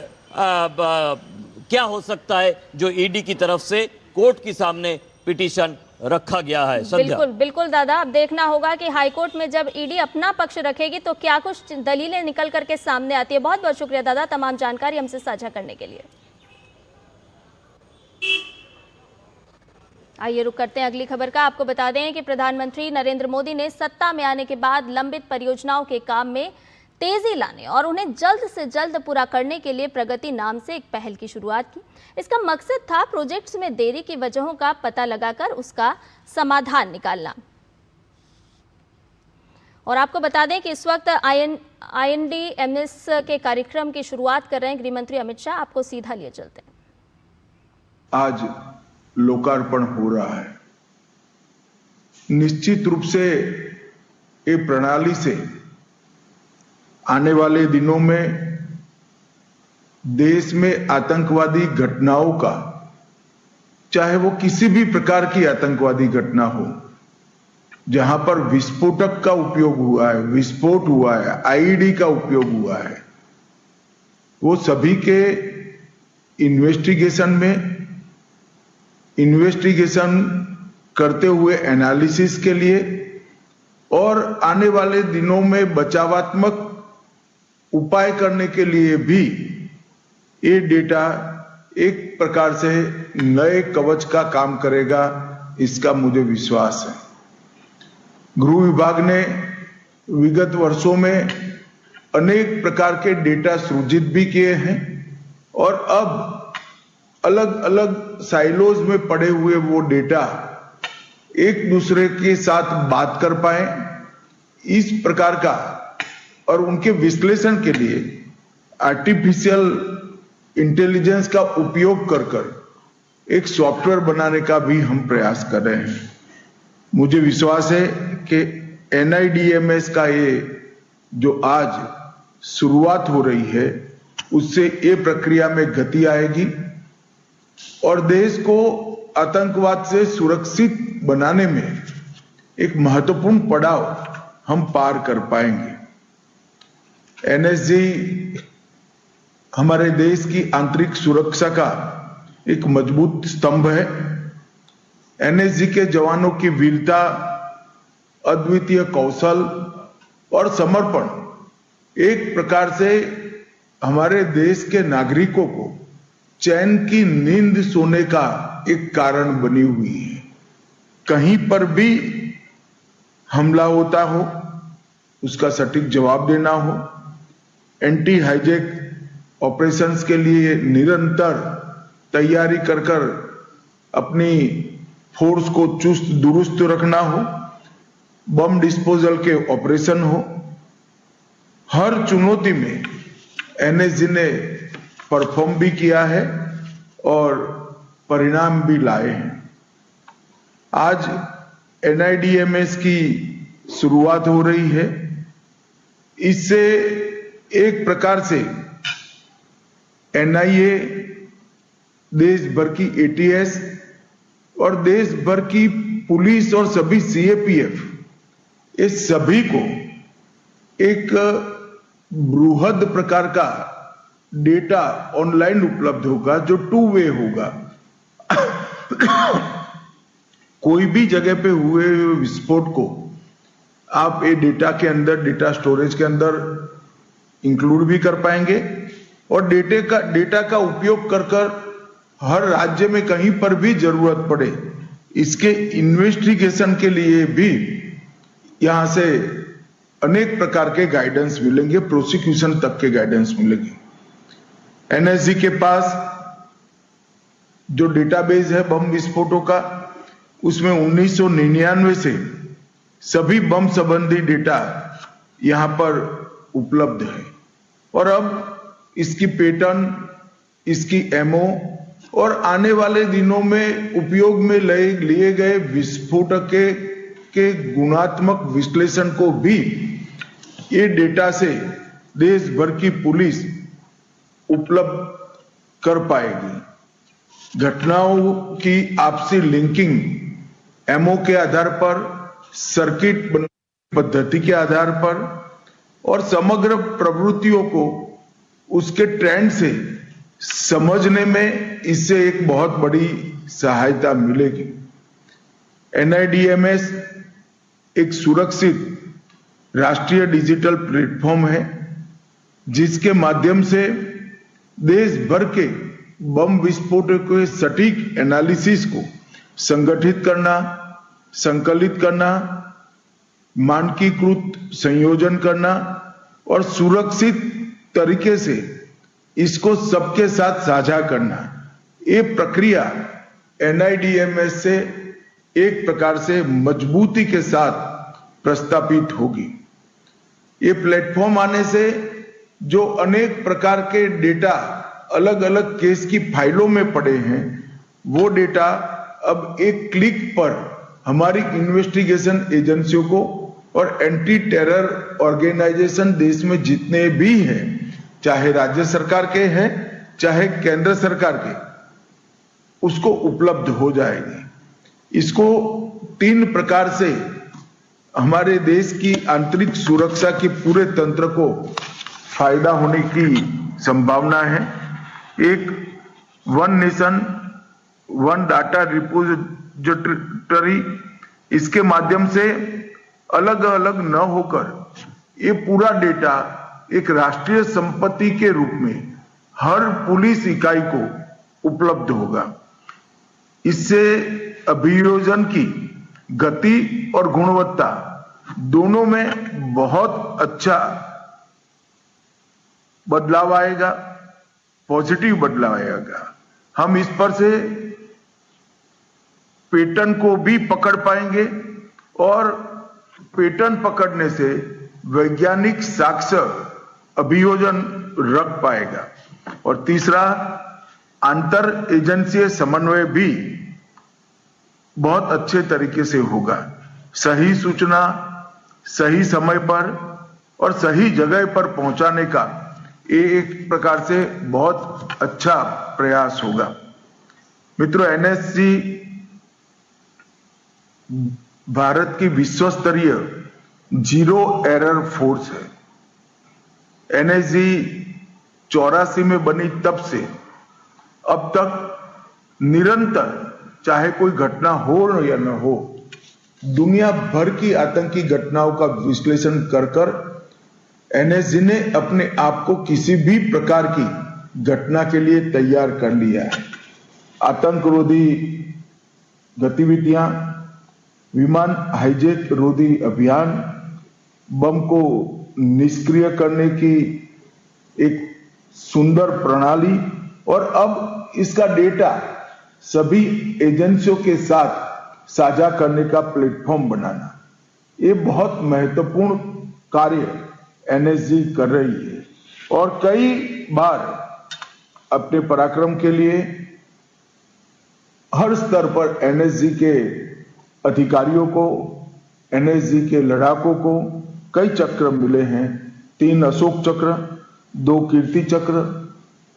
[SPEAKER 2] क्या हो सकता है जो ED की तरफ से कोर्ट के सामने पिटीशन रखा गया है?
[SPEAKER 1] बिल्कुल बिल्कुल दादा, अब देखना होगा कि हाईकोर्ट में जब ईडी अपना पक्ष रखेगी तो क्या कुछ दलीलें निकल करके सामने आती है। बहुत बहुत शुक्रिया दादा तमाम जानकारी हमसे साझा करने के लिए। आइए रुक करते हैं अगली खबर का। आपको बता दें कि प्रधानमंत्री नरेंद्र मोदी ने सत्ता में आने के बाद लंबित परियोजनाओं के काम में तेजी लाने और उन्हें जल्द से जल्द पूरा करने के लिए प्रगति नाम से एक पहल की शुरुआत की। इसका मकसद था प्रोजेक्ट्स में देरी की वजहों का पता लगाकर उसका समाधान निकालना। और आपको बता दें कि इस वक्त INDMS के कार्यक्रम की शुरुआत कर रहे हैं गृह मंत्री अमित शाह। आपको सीधा लिए चलते हैं।
[SPEAKER 19] आज लोकार्पण हो रहा है। निश्चित रूप से ये प्रणाली से आने वाले दिनों में देश में आतंकवादी घटनाओं का, चाहे वो किसी भी प्रकार की आतंकवादी घटना हो, जहां पर विस्फोटक का उपयोग हुआ है, विस्फोट हुआ है, आईईडी का उपयोग हुआ है, वो सभी के इन्वेस्टिगेशन करते हुए एनालिसिस के लिए और आने वाले दिनों में बचावात्मक उपाय करने के लिए भी ये डेटा एक प्रकार से नए कवच का काम करेगा, इसका मुझे विश्वास है। गृह विभाग ने विगत वर्षों में अनेक प्रकार के डेटा सृजित भी किए हैं और अब अलग अलग साइलोज में पड़े हुए वो डेटा एक दूसरे के साथ बात कर पाए, इस प्रकार का और उनके विश्लेषण के लिए आर्टिफिशियल इंटेलिजेंस का उपयोग कर एक सॉफ्टवेयर बनाने का भी हम प्रयास कर रहे हैं। मुझे विश्वास है कि NIDMS का ये जो आज शुरुआत हो रही है उससे ये प्रक्रिया में गति आएगी और देश को आतंकवाद से सुरक्षित बनाने में एक महत्वपूर्ण पड़ाव हम पार कर पाएंगे। NSG हमारे देश की आंतरिक सुरक्षा का एक मजबूत स्तंभ है। NSG के जवानों की वीरता, अद्वितीय कौशल और समर्पण एक प्रकार से हमारे देश के नागरिकों को चैन की नींद सोने का एक कारण बनी हुई है। कहीं पर भी हमला होता हो, उसका सटीक जवाब देना हो, एंटी हाईजैक ऑपरेशंस के लिए निरंतर तैयारी कर अपनी फोर्स को चुस्त दुरुस्त रखना हो, बम डिस्पोजल के ऑपरेशन हो, हर चुनौती में NSG ने परफॉर्म भी किया है और परिणाम भी लाए हैं। आज NIDMS की शुरुआत हो रही है। इससे एक प्रकार से NIA, देश भर की ATS और देश भर की पुलिस और सभी CAPF, ये सभी को एक बृहद प्रकार का डेटा ऑनलाइन उपलब्ध होगा जो 2 वे होगा। कोई भी जगह पे हुए विस्फोट को आप ये डेटा के अंदर, डेटा स्टोरेज के अंदर इंक्लूड भी कर पाएंगे और डेटा का उपयोग कर हर राज्य में कहीं पर भी जरूरत पड़े इसके इन्वेस्टिगेशन के लिए भी यहां से अनेक प्रकार के गाइडेंस मिलेंगे, प्रोसिक्यूशन तक के गाइडेंस मिलेंगे। NSG के पास जो डेटाबेस है बम विस्फोटों का, उसमें 1999 से सभी बम संबंधी डेटा यहां पर उपलब्ध है और अब इसकी पैटर्न, इसकी MO और आने वाले दिनों में उपयोग में लिए गए विस्फोटक के गुणात्मक विश्लेषण को भी ये डेटा से देश भर की पुलिस उपलब्ध कर पाएगी। घटनाओं की आपसी लिंकिंग MO के आधार पर, सर्किट पद्धति के आधार पर और समग्र प्रवृत्तियों को उसके ट्रेंड से समझने में इससे एक बहुत बड़ी सहायता मिलेगी। NIDMS एक सुरक्षित राष्ट्रीय डिजिटल प्लेटफॉर्म है जिसके माध्यम से देश भर के बम विस्फोटों के सटीक एनालिसिस को संगठित करना, संकलित करना, मानकीकृत संयोजन करना और सुरक्षित तरीके से इसको सबके साथ साझा करना, ये प्रक्रिया NIDMS से एक प्रकार से मजबूती के साथ प्रस्तापित होगी। ये प्लेटफॉर्म आने से जो अनेक प्रकार के डेटा अलग अलग केस की फाइलों में पड़े हैं, वो डेटा अब एक क्लिक पर हमारी इन्वेस्टिगेशन एजेंसियों को और एंटी टेरर ऑर्गेनाइजेशन देश में जितने भी हैं, चाहे राज्य सरकार के हैं चाहे केंद्र सरकार के, उसको उपलब्ध हो जाएगी। इसको 3 प्रकार से हमारे देश की आंतरिक सुरक्षा के पूरे तंत्र को फायदा होने की संभावना है। एक one nation one data repository, इसके माध्यम से अलग अलग न होकर ये पूरा डेटा एक राष्ट्रीय संपत्ति के रूप में हर पुलिस इकाई को उपलब्ध होगा। इससे अभियोजन की गति और गुणवत्ता दोनों में बहुत अच्छा बदलाव आएगा, पॉजिटिव बदलाव आएगा। हम इस पर से पैटर्न को भी पकड़ पाएंगे और पैटर्न पकड़ने से वैज्ञानिक साक्ष्य अभियोजन रख पाएगा। और तीसरा, अंतर एजेंसी समन्वय भी बहुत अच्छे तरीके से होगा। सही सूचना सही समय पर और सही जगह पर पहुंचाने का ये एक प्रकार से बहुत अच्छा प्रयास होगा। मित्रों, NSG भारत की विश्व स्तरीय जीरो एरर फोर्स है। NSG 84 में बनी तब से अब तक निरंतर, चाहे कोई घटना हो या न हो, दुनिया भर की आतंकी घटनाओं का विश्लेषण कर कर NSG ने अपने आप को किसी भी प्रकार की घटना के लिए तैयार कर लिया है। आतंकरोधी गतिविधियां, विमान हाईजैक रोधी अभियान, बम को निष्क्रिय करने की एक सुंदर प्रणाली और अब इसका डेटा सभी एजेंसियों के साथ साझा करने का प्लेटफॉर्म बनाना, ये बहुत महत्वपूर्ण कार्य NSG कर रही है। और कई बार अपने पराक्रम के लिए हर स्तर पर NSG के अधिकारियों को, NSG के लड़ाकों को कई चक्र मिले हैं। 3 अशोक चक्र, 2 कीर्ति चक्र,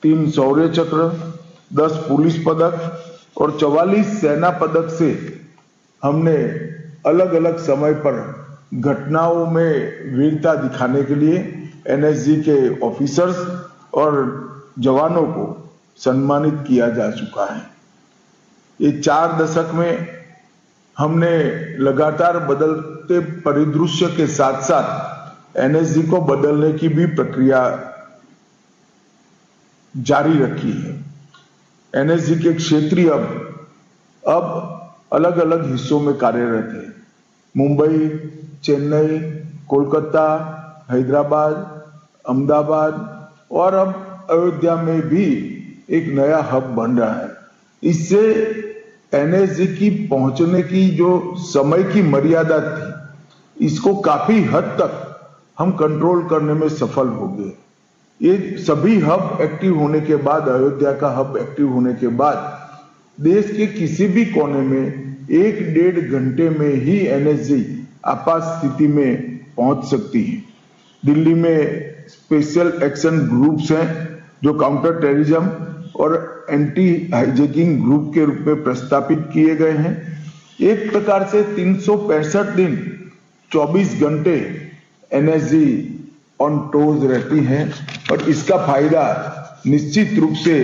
[SPEAKER 19] 3 शौर्य चक्र, 10 पुलिस पदक और 44 सेना पदक से हमने अलग अलग समय पर घटनाओं में वीरता दिखाने के लिए NSG के ऑफिसर्स और जवानों को सम्मानित किया जा चुका है। ये 4 दशक में हमने लगातार बदलते परिदृश्य के साथ साथ NSG को बदलने की भी प्रक्रिया जारी रखी है। NSG के क्षेत्रीय अब अलग अलग हिस्सों में कार्यरत है। मुंबई, चेन्नई, कोलकाता, हैदराबाद, अहमदाबाद और अब अयोध्या में भी एक नया हब बन रहा है। इससे NSG की पहुंचने की जो समय की मर्यादा थी, इसको काफी हद तक हम कंट्रोल करने में सफल हो गए। ये सभी हब एक्टिव होने के बाद, अयोध्या का हब एक्टिव होने के बाद, देश के किसी भी कोने में 1-1.5 घंटे में ही NSG आपात स्थिति में पहुंच सकती है। दिल्ली में स्पेशल एक्शन ग्रुप्स हैं जो काउंटर टेररिज्म और एंटी हाईजैकिंग ग्रुप के रूप में प्रस्तापित किए गए हैं। एक प्रकार से 365 दिन 24 घंटे NSG ऑन टोज रहती हैं और इसका फायदा निश्चित रूप से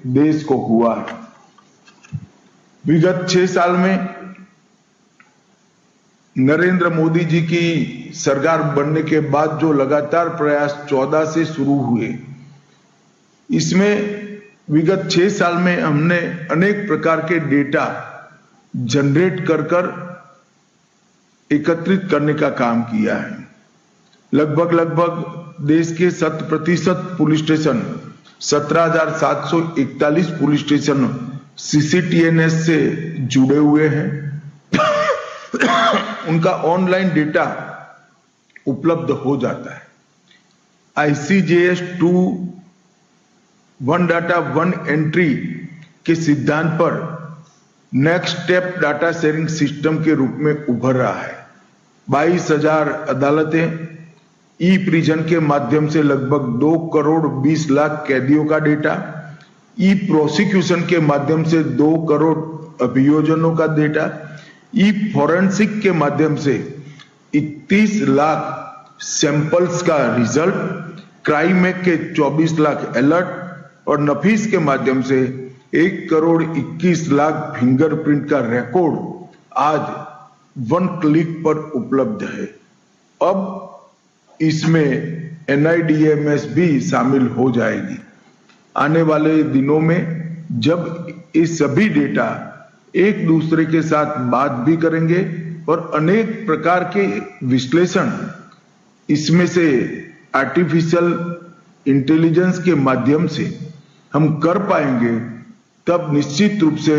[SPEAKER 19] देश को हुआ है। विगत 6 साल में नरेंद्र मोदी जी की सरकार बनने के बाद जो लगातार प्रयास 14 से शुरू हुए, इसमें विगत 6 साल में हमने अनेक प्रकार के डेटा जनरेट कर एकत्रित करने का काम किया है। लगभग देश के 100% police station 17,741 police station CCTNS से जुड़े हुए हैं। उनका ऑनलाइन डेटा उपलब्ध हो जाता है। ICJS 2 one data one entry के सिद्धांत पर next step data sharing system के रूप में उभर रहा है। 22,000 अदालतें ई प्रिजन के माध्यम से लगभग 2 करोड़ 20 लाख कैदियों का डेटा, ई प्रोसिक्यूशन के माध्यम से 2 करोड़ अभियोजनों का डेटा, ई फॉरेंसिक के माध्यम से 31 लाख सैंपल्स का रिजल्ट, क्राइमेक के 24 लाख अलर्ट और नफीस के माध्यम से 1 करोड़ 21 लाख फिंगरप्रिंट का रिकॉर्ड आज 1 क्लिक पर उपलब्ध है। अब इसमें NIDMS भी शामिल हो जाएगी। आने वाले दिनों में जब ये सभी डेटा एक दूसरे के साथ बात भी करेंगे और अनेक प्रकार के विश्लेषण इसमें से आर्टिफिशियल इंटेलिजेंस के माध्यम से हम कर पाएंगे, तब निश्चित रूप से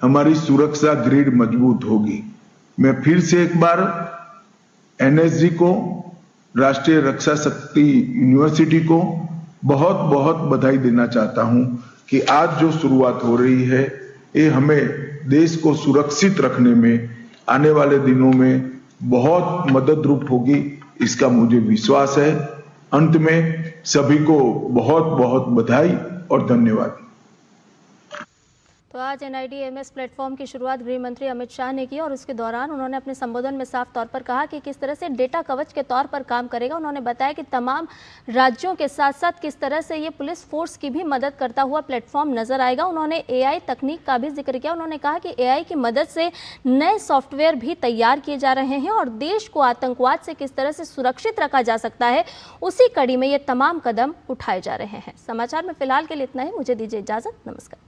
[SPEAKER 19] हमारी सुरक्षा ग्रिड मजबूत होगी। मैं फिर से एक बार NSG को, राष्ट्रीय रक्षा शक्ति यूनिवर्सिटी को बहुत बहुत बधाई देना चाहता हूं कि आज जो शुरुआत हो रही है ये हमें देश को सुरक्षित रखने में आने वाले दिनों में बहुत मदद रूप होगी, इसका मुझे विश्वास है। अंत में सभी को बहुत बहुत बधाई और धन्यवाद।
[SPEAKER 1] तो आज NIDMS प्लेटफॉर्म की शुरुआत गृह मंत्री अमित शाह ने की और उसके दौरान उन्होंने अपने संबोधन में साफ तौर पर कहा कि किस तरह से डेटा कवच के तौर पर काम करेगा। उन्होंने बताया कि तमाम राज्यों के साथ साथ किस तरह से ये पुलिस फोर्स की भी मदद करता हुआ प्लेटफॉर्म नजर आएगा। उन्होंने AI तकनीक का भी जिक्र किया। उन्होंने कहा कि AI की मदद से नए सॉफ्टवेयर भी तैयार किए जा रहे हैं और देश को आतंकवाद से किस तरह से सुरक्षित रखा जा सकता है, उसी कड़ी में ये तमाम कदम उठाए जा रहे हैं। समाचार में फिलहाल के लिए इतना ही। मुझे दीजिए इजाजत। नमस्कार।